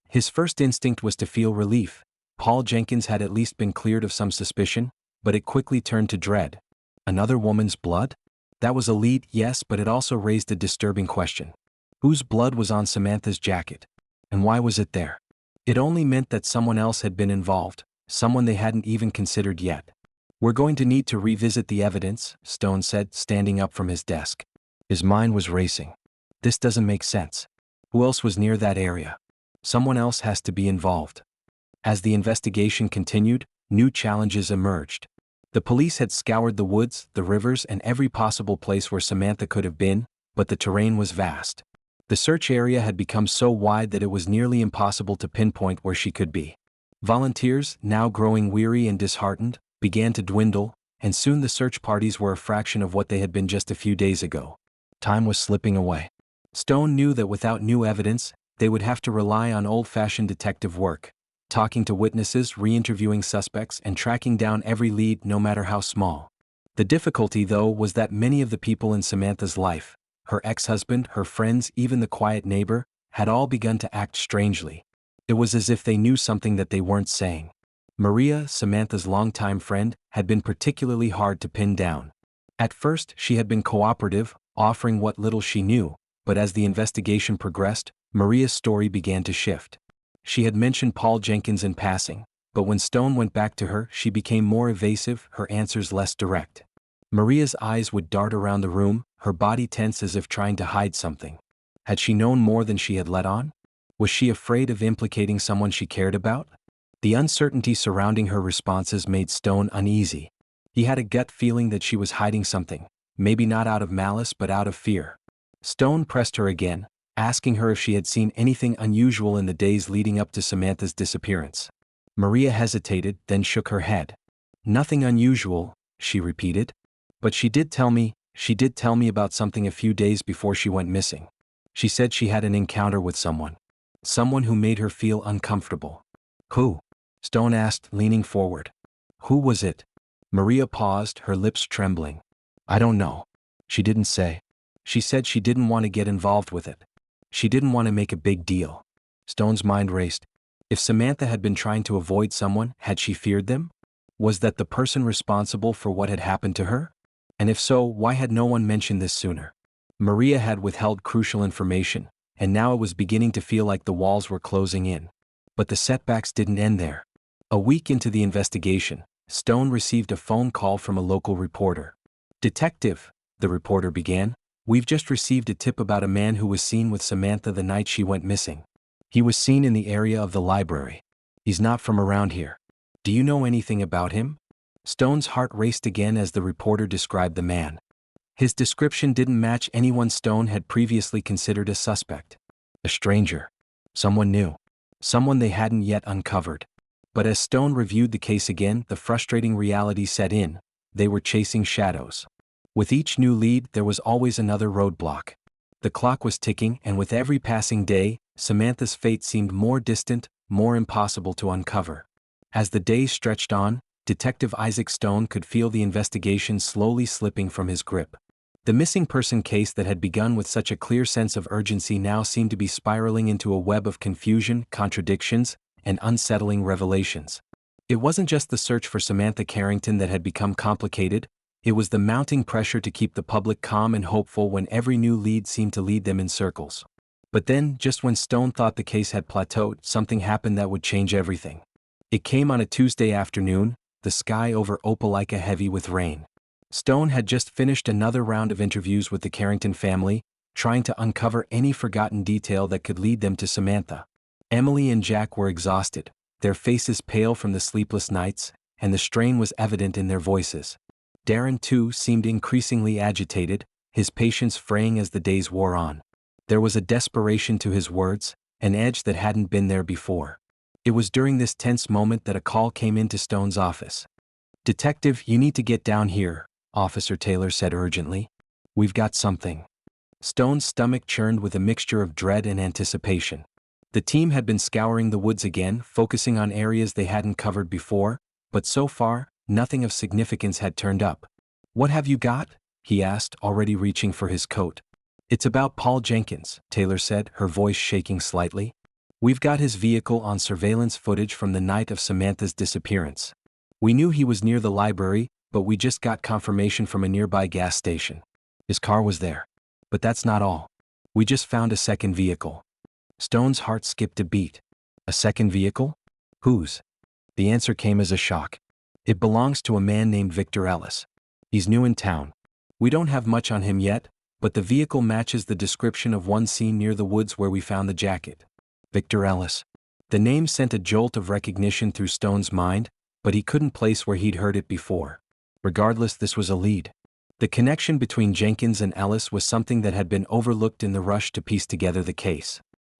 His first instinct was to feel relief. Paul Jenkins had at least been cleared of some suspicion, but it quickly turned to dread. Another woman's blood? That was a lead, yes, but it also raised a disturbing question. Whose blood was on Samantha's jacket? And why was it there? It only meant that someone else had been involved, someone they hadn't even considered yet. "We're going to need to revisit the evidence," Stone said, standing up from his desk. His mind was racing. This doesn't make sense. Who else was near that area? Someone else has to be involved. As the investigation continued, new challenges emerged. The police had scoured the woods, the rivers, and every possible place where Samantha could have been, but the terrain was vast. The search area had become so wide that it was nearly impossible to pinpoint where she could be. Volunteers, now growing weary and disheartened, began to dwindle, and soon the search parties were a fraction of what they had been just a few days ago. Time was slipping away. Stone knew that without new evidence, they would have to rely on old-fashioned detective work, talking to witnesses, re-interviewing suspects, and tracking down every lead, no matter how small. The difficulty, though, was that many of the people in Samantha's life, her ex-husband, her friends, even the quiet neighbor, had all begun to act strangely. It was as if they knew something that they weren't saying. Maria, Samantha's longtime friend, had been particularly hard to pin down. At first, she had been cooperative, offering what little she knew, but as the investigation progressed, Maria's story began to shift. She had mentioned Paul Jenkins in passing, but when Stone went back to her, she became more evasive, her answers less direct. Maria's eyes would dart around the room, her body tense as if trying to hide something. Had she known more than she had let on? Was she afraid of implicating someone she cared about? The uncertainty surrounding her responses made Stone uneasy. He had a gut feeling that she was hiding something, maybe not out of malice but out of fear. Stone pressed her again, asking her if she had seen anything unusual in the days leading up to Samantha's disappearance. Maria hesitated, then shook her head. "Nothing unusual," she repeated. "But she did tell me about something a few days before she went missing. She said she had an encounter with someone. Someone who made her feel uncomfortable." "Who?" Stone asked, leaning forward. "Who was it?" Maria paused, her lips trembling. "I don't know. She didn't say. She said she didn't want to get involved with it. She didn't want to make a big deal." Stone's mind raced. If Samantha had been trying to avoid someone, had she feared them? Was that the person responsible for what had happened to her? And if so, why had no one mentioned this sooner? Maria had withheld crucial information, and now it was beginning to feel like the walls were closing in. But the setbacks didn't end there. A week into the investigation, Stone received a phone call from a local reporter. "Detective," the reporter began, "we've just received a tip about a man who was seen with Samantha the night she went missing. He was seen in the area of the library. He's not from around here. Do you know anything about him?" Stone's heart raced again as the reporter described the man. His description didn't match anyone Stone had previously considered a suspect. A stranger. Someone new. Someone they hadn't yet uncovered. But as Stone reviewed the case again, the frustrating reality set in. They were chasing shadows. With each new lead, there was always another roadblock. The clock was ticking, and with every passing day, Samantha's fate seemed more distant, more impossible to uncover. As the days stretched on, Detective Isaac Stone could feel the investigation slowly slipping from his grip. The missing person case that had begun with such a clear sense of urgency now seemed to be spiraling into a web of confusion, contradictions, and unsettling revelations. It wasn't just the search for Samantha Carrington that had become complicated, It was the mounting pressure to keep the public calm and hopeful when every new lead seemed to lead them in circles. But then, just when Stone thought the case had plateaued, something happened that would change everything. It came on a Tuesday afternoon, the sky over Opelika heavy with rain. Stone had just finished another round of interviews with the Carrington family, trying to uncover any forgotten detail that could lead them to Samantha. Emily and Jack were exhausted, their faces pale from the sleepless nights, and the strain was evident in their voices. Darren, too, seemed increasingly agitated, his patience fraying as the days wore on. There was a desperation to his words, an edge that hadn't been there before. It was during this tense moment that a call came into Stone's office. "Detective, you need to get down here," Officer Taylor said urgently. "We've got something." Stone's stomach churned with a mixture of dread and anticipation. The team had been scouring the woods again, focusing on areas they hadn't covered before, but so far, nothing of significance had turned up. "What have you got?" he asked, already reaching for his coat. "It's about Paul Jenkins," Taylor said, her voice shaking slightly. "We've got his vehicle on surveillance footage from the night of Samantha's disappearance. We knew he was near the library, but we just got confirmation from a nearby gas station. His car was there. But that's not all. We just found a second vehicle." Stone's heart skipped a beat. "A second vehicle? Whose?" The answer came as a shock. "It belongs to a man named Victor Ellis. He's new in town. We don't have much on him yet, but the vehicle matches the description of one seen near the woods where we found the jacket." Victor Ellis. The name sent a jolt of recognition through Stone's mind, but he couldn't place where he'd heard it before. Regardless, this was a lead. The connection between Jenkins and Ellis was something that had been overlooked in the rush to piece together the case.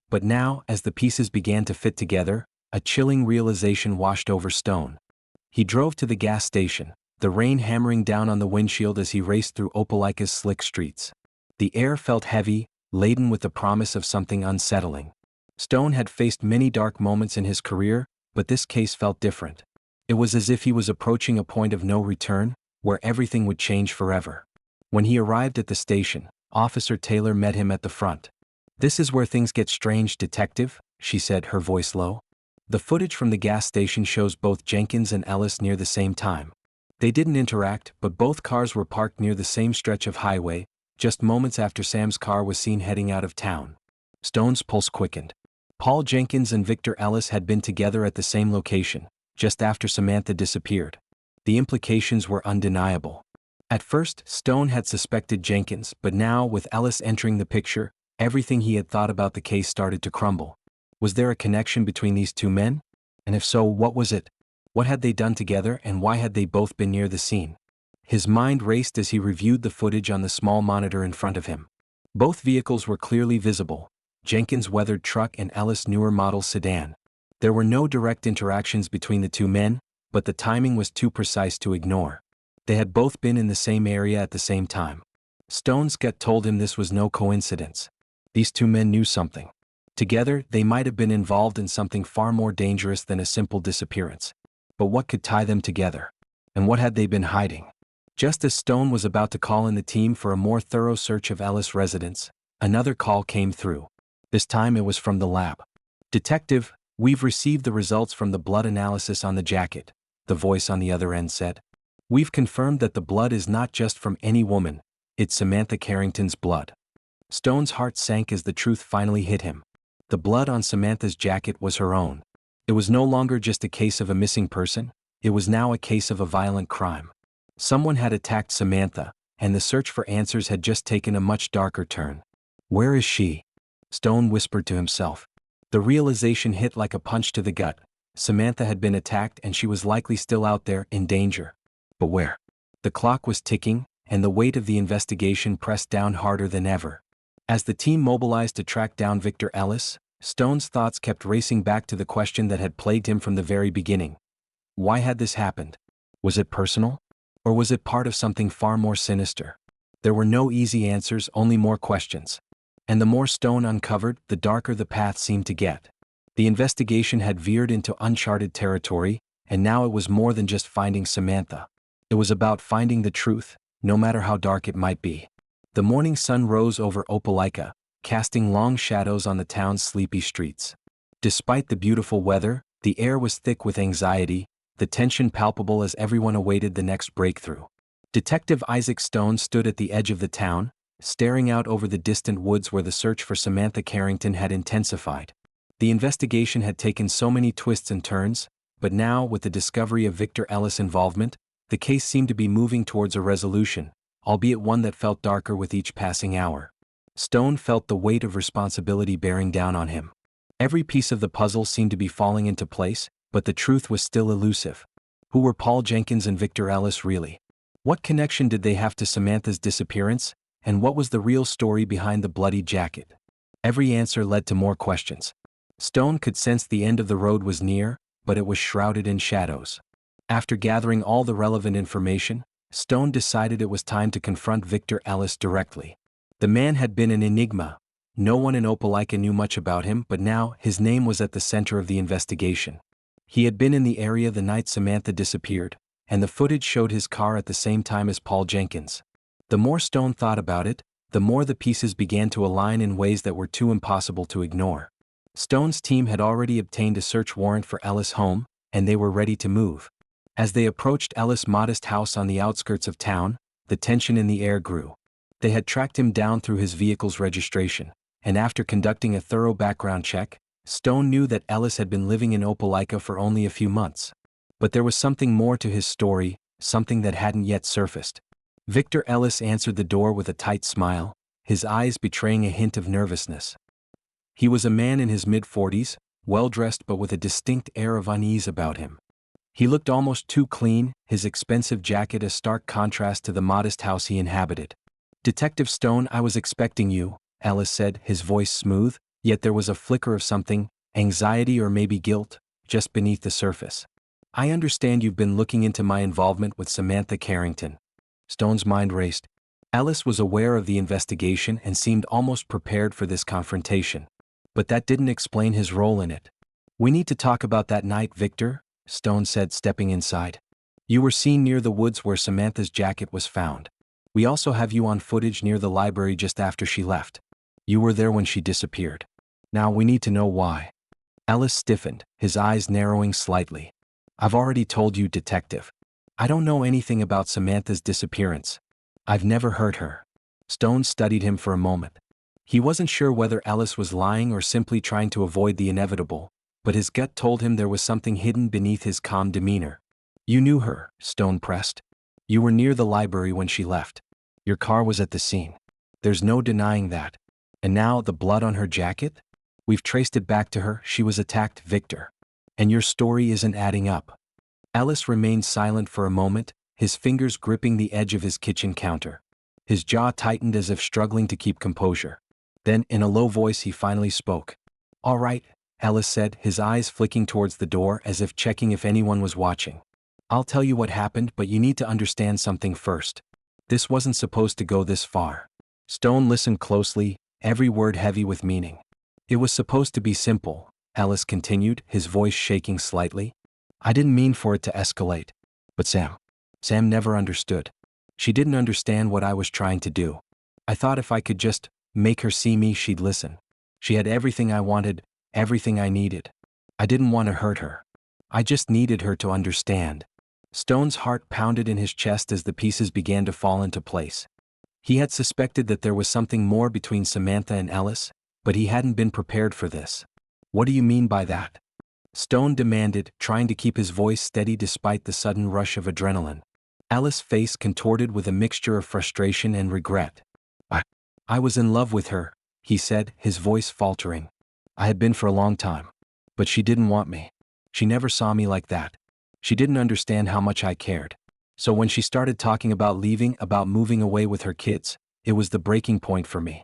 But now, as the pieces began to fit together, a chilling realization washed over Stone. He drove to the gas station, the rain hammering down on the windshield as he raced through Opelika's slick streets. The air felt heavy, laden with the promise of something unsettling. Stone had faced many dark moments in his career, but this case felt different. It was as if he was approaching a point of no return, where everything would change forever. When he arrived at the station, Officer Taylor met him at the front. "This is where things get strange, Detective," she said, her voice low. "The footage from the gas station shows both Jenkins and Ellis near the same time. They didn't interact, but both cars were parked near the same stretch of highway, just moments after Sam's car was seen heading out of town." Stone's pulse quickened. Paul Jenkins and Victor Ellis had been together at the same location, just after Samantha disappeared. The implications were undeniable. At first, Stone had suspected Jenkins, but now, with Ellis entering the picture, everything he had thought about the case started to crumble. Was there a connection between these two men? And if so, what was it? What had they done together, and why had they both been near the scene? His mind raced as he reviewed the footage on the small monitor in front of him. Both vehicles were clearly visible, Jenkins' weathered truck and Ellis' newer model sedan. There were no direct interactions between the two men, but the timing was too precise to ignore. They had both been in the same area at the same time. Stone's gut told him this was no coincidence. These two men knew something. Together, they might have been involved in something far more dangerous than a simple disappearance. But what could tie them together? And what had they been hiding? Just as Stone was about to call in the team for a more thorough search of Ellis' residence, another call came through. This time it was from the lab. "Detective, we've received the results from the blood analysis on the jacket," the voice on the other end said. "We've confirmed that the blood is not just from any woman, it's Samantha Carrington's blood." Stone's heart sank as the truth finally hit him. The blood on Samantha's jacket was her own. It was no longer just a case of a missing person, it was now a case of a violent crime. Someone had attacked Samantha, and the search for answers had just taken a much darker turn. "Where is she?" Stone whispered to himself. The realization hit like a punch to the gut. Samantha had been attacked and she was likely still out there, in danger. But where? The clock was ticking, and the weight of the investigation pressed down harder than ever. As the team mobilized to track down Victor Ellis, Stone's thoughts kept racing back to the question that had plagued him from the very beginning. Why had this happened? Was it personal? Or was it part of something far more sinister? There were no easy answers, only more questions. And the more Stone uncovered, the darker the path seemed to get. The investigation had veered into uncharted territory, and now it was more than just finding Samantha. It was about finding the truth, no matter how dark it might be. The morning sun rose over Opelika, casting long shadows on the town's sleepy streets. Despite the beautiful weather, the air was thick with anxiety, the tension palpable as everyone awaited the next breakthrough. Detective Isaac Stone stood at the edge of the town, staring out over the distant woods where the search for Samantha Carrington had intensified. The investigation had taken so many twists and turns, but now, with the discovery of Victor Ellis' involvement, the case seemed to be moving towards a resolution, albeit one that felt darker with each passing hour. Stone felt the weight of responsibility bearing down on him. Every piece of the puzzle seemed to be falling into place, but the truth was still elusive. Who were Paul Jenkins and Victor Ellis really? What connection did they have to Samantha's disappearance, and what was the real story behind the bloody jacket? Every answer led to more questions. Stone could sense the end of the road was near, but it was shrouded in shadows. After gathering all the relevant information, Stone decided it was time to confront Victor Ellis directly. The man had been an enigma. No one in Opelika knew much about him, but now his name was at the center of the investigation. He had been in the area the night Samantha disappeared, and the footage showed his car at the same time as Paul Jenkins. The more Stone thought about it, the more the pieces began to align in ways that were too impossible to ignore. Stone's team had already obtained a search warrant for Ellis' home, and they were ready to move. As they approached Ellis' modest house on the outskirts of town, the tension in the air grew. They had tracked him down through his vehicle's registration, and after conducting a thorough background check, Stone knew that Ellis had been living in Opelika for only a few months. But there was something more to his story, something that hadn't yet surfaced. Victor Ellis answered the door with a tight smile, his eyes betraying a hint of nervousness. He was a man in his mid-40s, well-dressed but with a distinct air of unease about him. He looked almost too clean, his expensive jacket a stark contrast to the modest house he inhabited. "Detective Stone, I was expecting you," Ellis said, his voice smooth, yet there was a flicker of something, anxiety or maybe guilt, just beneath the surface. "I understand you've been looking into my involvement with Samantha Carrington." Stone's mind raced. Ellis was aware of the investigation and seemed almost prepared for this confrontation. But that didn't explain his role in it. "We need to talk about that night, Victor," Stone said, stepping inside. "You were seen near the woods where Samantha's jacket was found. We also have you on footage near the library just after she left. You were there when she disappeared. Now we need to know why." Ellis stiffened, his eyes narrowing slightly. "I've already told you, Detective. I don't know anything about Samantha's disappearance. I've never heard her." Stone studied him for a moment. He wasn't sure whether Ellis was lying or simply trying to avoid the inevitable, but his gut told him there was something hidden beneath his calm demeanor. "You knew her," Stone pressed. "You were near the library when she left. Your car was at the scene. There's no denying that. And now the blood on her jacket? We've traced it back to her. She was attacked, Victor. And your story isn't adding up." Ellis remained silent for a moment, his fingers gripping the edge of his kitchen counter. His jaw tightened as if struggling to keep composure. Then, in a low voice, he finally spoke. "All right," Ellis said, his eyes flicking towards the door as if checking if anyone was watching. "I'll tell you what happened, but you need to understand something first. This wasn't supposed to go this far." Stone listened closely, every word heavy with meaning. "It was supposed to be simple," Ellis continued, his voice shaking slightly. "I didn't mean for it to escalate. But Sam never understood. She didn't understand what I was trying to do. I thought if I could just make her see me, she'd listen. She had everything I wanted, everything I needed. I didn't want to hurt her. I just needed her to understand." Stone's heart pounded in his chest as the pieces began to fall into place. He had suspected that there was something more between Samantha and Ellis, but he hadn't been prepared for this. "What do you mean by that?" Stone demanded, trying to keep his voice steady despite the sudden rush of adrenaline. Ellis' face contorted with a mixture of frustration and regret. I was in love with her," he said, his voice faltering. "I had been for a long time. But she didn't want me. She never saw me like that. She didn't understand how much I cared. So when she started talking about leaving, about moving away with her kids, it was the breaking point for me.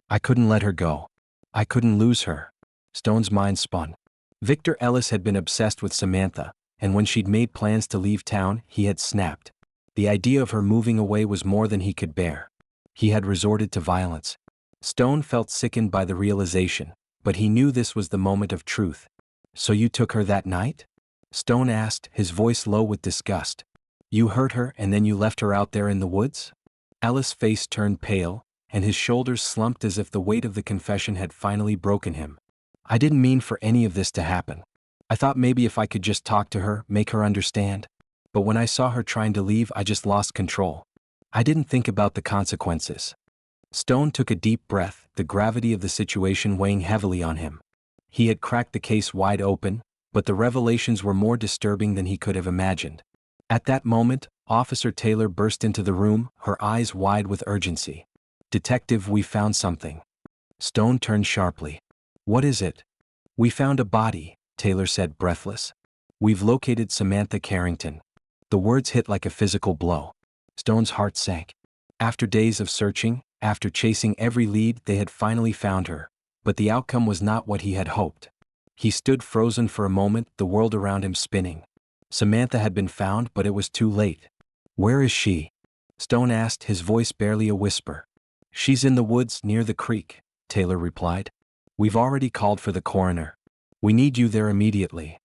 I couldn't let her go. I couldn't lose her." Stone's mind spun. Victor Ellis had been obsessed with Samantha, and when she'd made plans to leave town, he had snapped. The idea of her moving away was more than he could bear. He had resorted to violence. Stone felt sickened by the realization, but he knew this was the moment of truth. "So you took her that night?" Stone asked, his voice low with disgust. "You hurt her and then you left her out there in the woods?" Ellis' face turned pale, and his shoulders slumped as if the weight of the confession had finally broken him. "I didn't mean for any of this to happen. I thought maybe if I could just talk to her, make her understand." But when I saw her trying to leave, I just lost control. I didn't think about the consequences. Stone took a deep breath, the gravity of the situation weighing heavily on him. He had cracked the case wide open, but the revelations were more disturbing than he could have imagined. At that moment, Officer Taylor burst into the room, her eyes wide with urgency. "Detective, we found something." Stone turned sharply. "What is it?" "We found a body," Taylor said, breathless. "We've located Samantha Carrington." The words hit like a physical blow. Stone's heart sank. After days of searching, after chasing every lead, they had finally found her. But the outcome was not what he had hoped. He stood frozen for a moment, the world around him spinning. Samantha had been found, but it was too late. "Where is she?" Stone asked, his voice barely a whisper. "She's in the woods near the creek," Taylor replied. "We've already called for the coroner. We need you there immediately."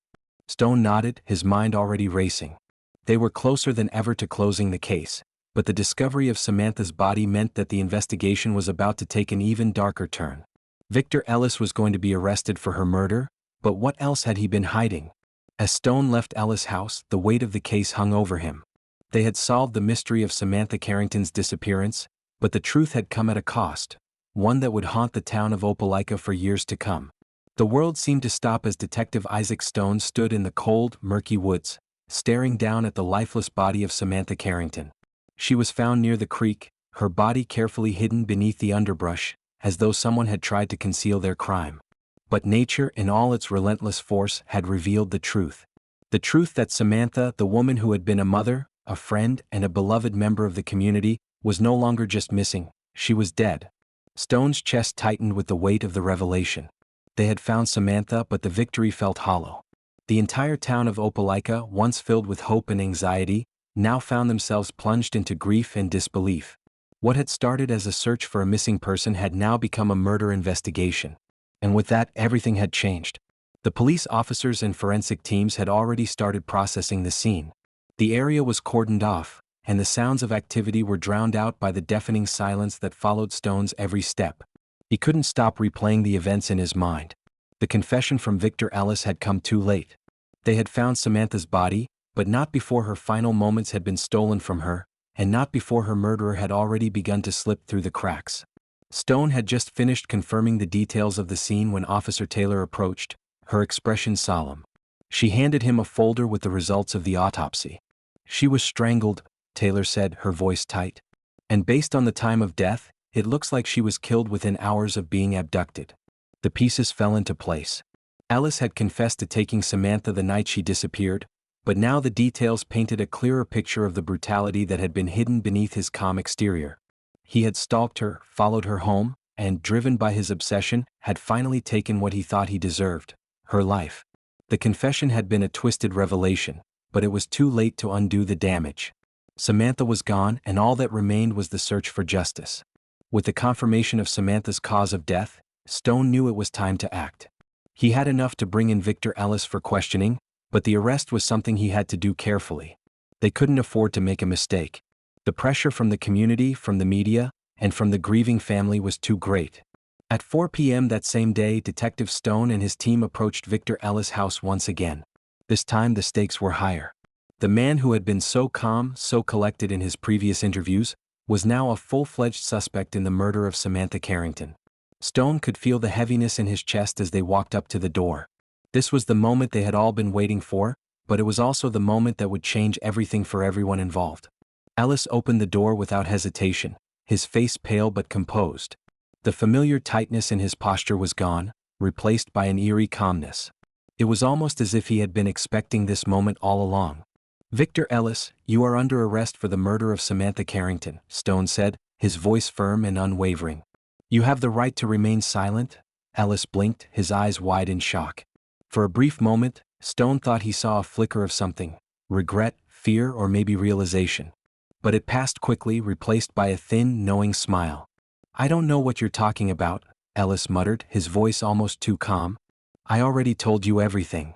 Stone nodded, his mind already racing. They were closer than ever to closing the case, but the discovery of Samantha's body meant that the investigation was about to take an even darker turn. Victor Ellis was going to be arrested for her murder, but what else had he been hiding? As Stone left Ellis' house, the weight of the case hung over him. They had solved the mystery of Samantha Carrington's disappearance, but the truth had come at a cost, one that would haunt the town of Opelika for years to come. The world seemed to stop as Detective Isaac Stone stood in the cold, murky woods, staring down at the lifeless body of Samantha Carrington. She was found near the creek, her body carefully hidden beneath the underbrush, as though someone had tried to conceal their crime. But nature, in all its relentless force, had revealed the truth. The truth that Samantha, the woman who had been a mother, a friend, and a beloved member of the community, was no longer just missing, she was dead. Stone's chest tightened with the weight of the revelation. They had found Samantha, but the victory felt hollow. The entire town of Opelika, once filled with hope and anxiety, now found themselves plunged into grief and disbelief. What had started as a search for a missing person had now become a murder investigation. And with that, everything had changed. The police officers and forensic teams had already started processing the scene. The area was cordoned off, and the sounds of activity were drowned out by the deafening silence that followed Stone's every step. He couldn't stop replaying the events in his mind. The confession from Victor Ellis had come too late. They had found Samantha's body, but not before her final moments had been stolen from her, and not before her murderer had already begun to slip through the cracks. Stone had just finished confirming the details of the scene when Officer Taylor approached, her expression solemn. She handed him a folder with the results of the autopsy. "She was strangled," Taylor said, her voice tight. "And based on the time of death, it looks like she was killed within hours of being abducted." The pieces fell into place. Ellis had confessed to taking Samantha the night she disappeared, but now the details painted a clearer picture of the brutality that had been hidden beneath his calm exterior. He had stalked her, followed her home, and, driven by his obsession, had finally taken what he thought he deserved: her life. The confession had been a twisted revelation, but it was too late to undo the damage. Samantha was gone, and all that remained was the search for justice. With the confirmation of Samantha's cause of death, Stone knew it was time to act. He had enough to bring in Victor Ellis for questioning, but the arrest was something he had to do carefully. They couldn't afford to make a mistake. The pressure from the community, from the media, and from the grieving family was too great. At 4 p.m. that same day, Detective Stone and his team approached Victor Ellis' house once again. This time the stakes were higher. The man who had been so calm, so collected in his previous interviews, was now a full-fledged suspect in the murder of Samantha Carrington. Stone could feel the heaviness in his chest as they walked up to the door. This was the moment they had all been waiting for, but it was also the moment that would change everything for everyone involved. Ellis opened the door without hesitation, his face pale but composed. The familiar tightness in his posture was gone, replaced by an eerie calmness. It was almost as if he had been expecting this moment all along. "Victor Ellis, you are under arrest for the murder of Samantha Carrington," Stone said, his voice firm and unwavering. "You have the right to remain silent." Ellis blinked, his eyes wide in shock. For a brief moment, Stone thought he saw a flicker of something: regret, fear, or maybe realization. But it passed quickly, replaced by a thin, knowing smile. "I don't know what you're talking about," Ellis muttered, his voice almost too calm. "I already told you everything."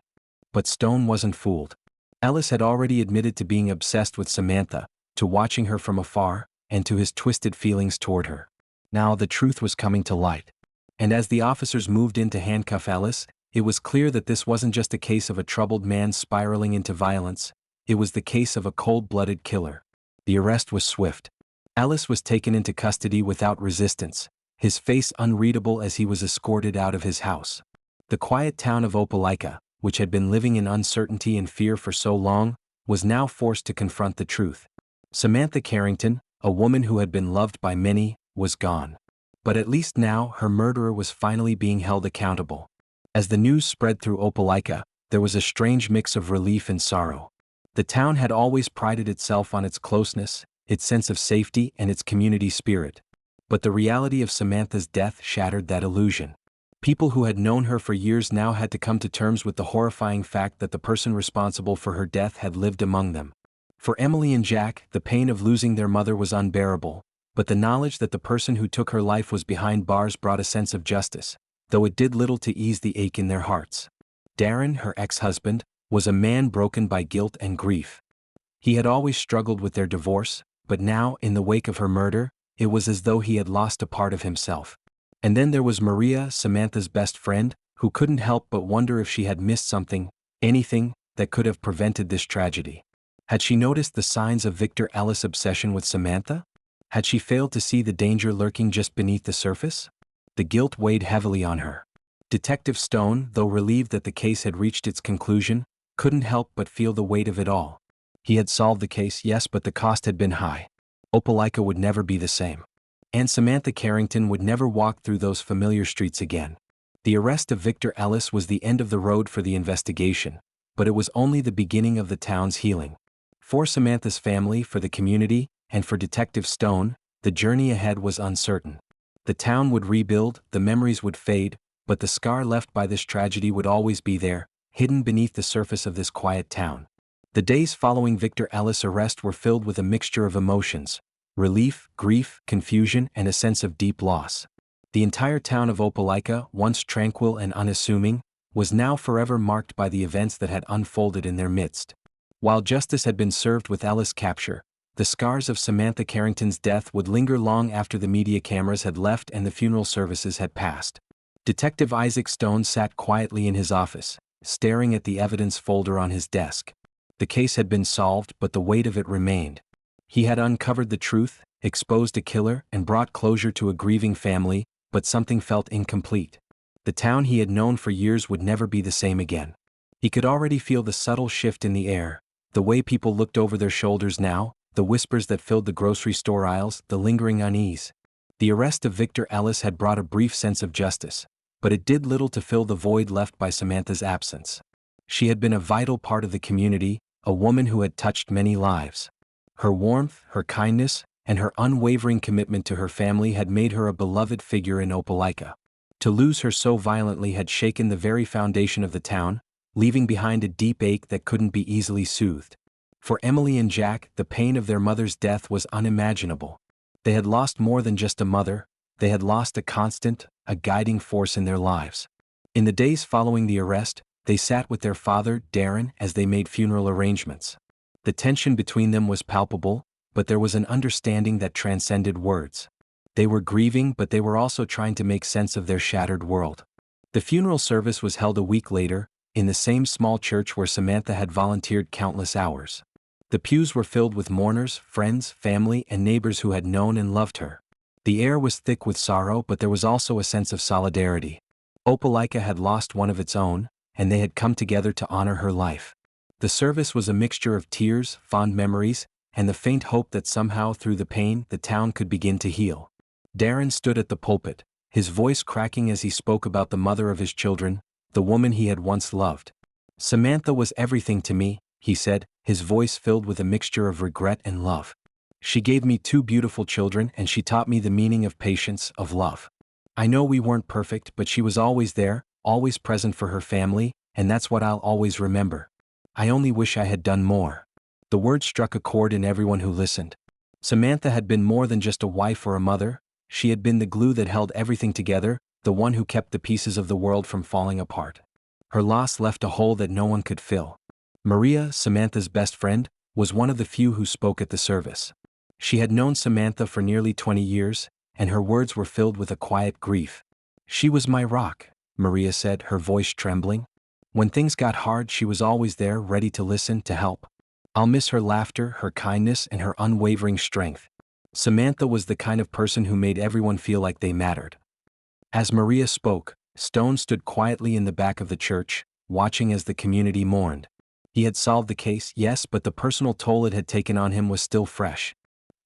But Stone wasn't fooled. Ellis had already admitted to being obsessed with Samantha, to watching her from afar, and to his twisted feelings toward her. Now the truth was coming to light. And as the officers moved in to handcuff Ellis, it was clear that this wasn't just a case of a troubled man spiraling into violence. It was the case of a cold-blooded killer. The arrest was swift. Ellis was taken into custody without resistance, his face unreadable as he was escorted out of his house. The quiet town of Opelika, which had been living in uncertainty and fear for so long, was now forced to confront the truth. Samantha Carrington, a woman who had been loved by many, was gone. But at least now her murderer was finally being held accountable. As the news spread through Opelika, there was a strange mix of relief and sorrow. The town had always prided itself on its closeness, its sense of safety, and its community spirit. But the reality of Samantha's death shattered that illusion. People who had known her for years now had to come to terms with the horrifying fact that the person responsible for her death had lived among them. For Emily and Jack, the pain of losing their mother was unbearable, but the knowledge that the person who took her life was behind bars brought a sense of justice, though it did little to ease the ache in their hearts. Darren, her ex-husband, was a man broken by guilt and grief. He had always struggled with their divorce, but now, in the wake of her murder, it was as though he had lost a part of himself. And then there was Maria, Samantha's best friend, who couldn't help but wonder if she had missed something, anything, that could have prevented this tragedy. Had she noticed the signs of Victor Ellis' obsession with Samantha? Had she failed to see the danger lurking just beneath the surface? The guilt weighed heavily on her. Detective Stone, though relieved that the case had reached its conclusion, couldn't help but feel the weight of it all. He had solved the case, yes, but the cost had been high. Opelika would never be the same. And Samantha Carrington would never walk through those familiar streets again. The arrest of Victor Ellis was the end of the road for the investigation, but it was only the beginning of the town's healing. For Samantha's family, for the community, and for Detective Stone, the journey ahead was uncertain. The town would rebuild, the memories would fade, but the scar left by this tragedy would always be there, hidden beneath the surface of this quiet town. The days following Victor Ellis' arrest were filled with a mixture of emotions: relief, grief, confusion, and a sense of deep loss. The entire town of Opelika, once tranquil and unassuming, was now forever marked by the events that had unfolded in their midst. While justice had been served with Ellis' capture, the scars of Samantha Carrington's death would linger long after the media cameras had left and the funeral services had passed. Detective Isaac Stone sat quietly in his office, staring at the evidence folder on his desk. The case had been solved, but the weight of it remained. He had uncovered the truth, exposed a killer, and brought closure to a grieving family, but something felt incomplete. The town he had known for years would never be the same again. He could already feel the subtle shift in the air, the way people looked over their shoulders now, the whispers that filled the grocery store aisles, the lingering unease. The arrest of Victor Ellis had brought a brief sense of justice, but it did little to fill the void left by Samantha's absence. She had been a vital part of the community, a woman who had touched many lives. Her warmth, her kindness, and her unwavering commitment to her family had made her a beloved figure in Opelika. To lose her so violently had shaken the very foundation of the town, leaving behind a deep ache that couldn't be easily soothed. For Emily and Jack, the pain of their mother's death was unimaginable. They had lost more than just a mother, they had lost a constant, a guiding force in their lives. In the days following the arrest, they sat with their father, Darren, as they made funeral arrangements. The tension between them was palpable, but there was an understanding that transcended words. They were grieving, but they were also trying to make sense of their shattered world. The funeral service was held a week later, in the same small church where Samantha had volunteered countless hours. The pews were filled with mourners, friends, family, and neighbors who had known and loved her. The air was thick with sorrow, but there was also a sense of solidarity. Opelika had lost one of its own, and they had come together to honor her life. The service was a mixture of tears, fond memories, and the faint hope that somehow through the pain the town could begin to heal. Darren stood at the pulpit, his voice cracking as he spoke about the mother of his children, the woman he had once loved. "Samantha was everything to me," he said, his voice filled with a mixture of regret and love. "She gave me two beautiful children, and she taught me the meaning of patience, of love. I know we weren't perfect, but she was always there, always present for her family, and that's what I'll always remember. I only wish I had done more." The words struck a chord in everyone who listened. Samantha had been more than just a wife or a mother, she had been the glue that held everything together, the one who kept the pieces of the world from falling apart. Her loss left a hole that no one could fill. Maria, Samantha's best friend, was one of the few who spoke at the service. She had known Samantha for nearly 20 years, and her words were filled with a quiet grief. "She was my rock," Maria said, her voice trembling. "When things got hard, she was always there, ready to listen, to help. I'll miss her laughter, her kindness, and her unwavering strength. Samantha was the kind of person who made everyone feel like they mattered. As Maria spoke, Stone stood quietly in the back of the church, watching as the community mourned. He had solved the case, yes, but the personal toll it had taken on him was still fresh.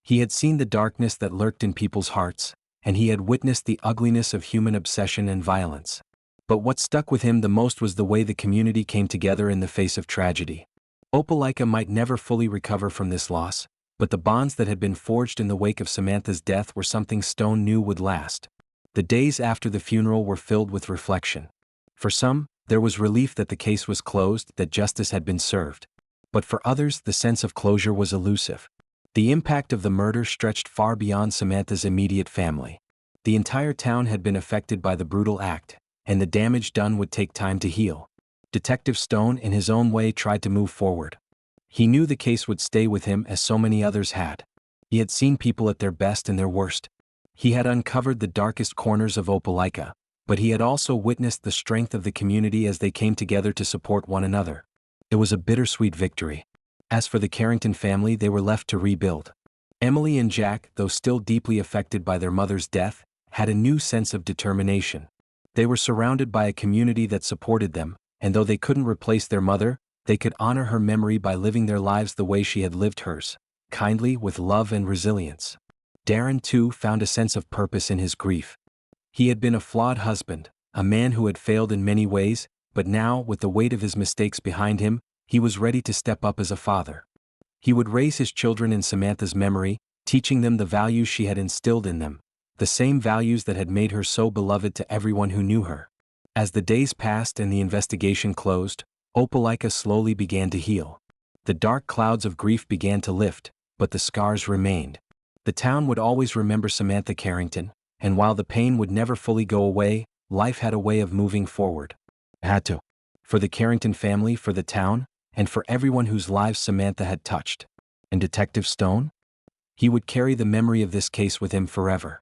He had seen the darkness that lurked in people's hearts, and he had witnessed the ugliness of human obsession and violence. But what stuck with him the most was the way the community came together in the face of tragedy. Opelika might never fully recover from this loss, but the bonds that had been forged in the wake of Samantha's death were something Stone knew would last. The days after the funeral were filled with reflection. For some, there was relief that the case was closed, that justice had been served. But for others, the sense of closure was elusive. The impact of the murder stretched far beyond Samantha's immediate family. The entire town had been affected by the brutal act, and the damage done would take time to heal. Detective Stone, in his own way, tried to move forward. He knew the case would stay with him as so many others had. He had seen people at their best and their worst. He had uncovered the darkest corners of Opelika, but he had also witnessed the strength of the community as they came together to support one another. It was a bittersweet victory. As for the Carrington family, they were left to rebuild. Emily and Jack, though still deeply affected by their mother's death, had a new sense of determination. They were surrounded by a community that supported them, and though they couldn't replace their mother, they could honor her memory by living their lives the way she had lived hers, kindly, with love and resilience. Darren, too, found a sense of purpose in his grief. He had been a flawed husband, a man who had failed in many ways, but now, with the weight of his mistakes behind him, he was ready to step up as a father. He would raise his children in Samantha's memory, teaching them the values she had instilled in them, the same values that had made her so beloved to everyone who knew her. As the days passed and the investigation closed, Opelika slowly began to heal. The dark clouds of grief began to lift, but the scars remained. The town would always remember Samantha Carrington, and while the pain would never fully go away, life had a way of moving forward. It had to. For the Carrington family, for the town, and for everyone whose lives Samantha had touched. And Detective Stone? He would carry the memory of this case with him forever.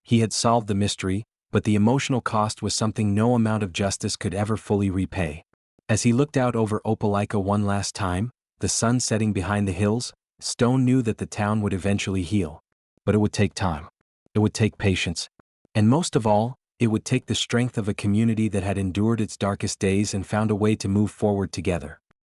He had solved the mystery, but the emotional cost was something no amount of justice could ever fully repay. As he looked out over Opelika one last time, the sun setting behind the hills, Stone knew that the town would eventually heal. But it would take time. It would take patience. And most of all, it would take the strength of a community that had endured its darkest days and found a way to move forward together.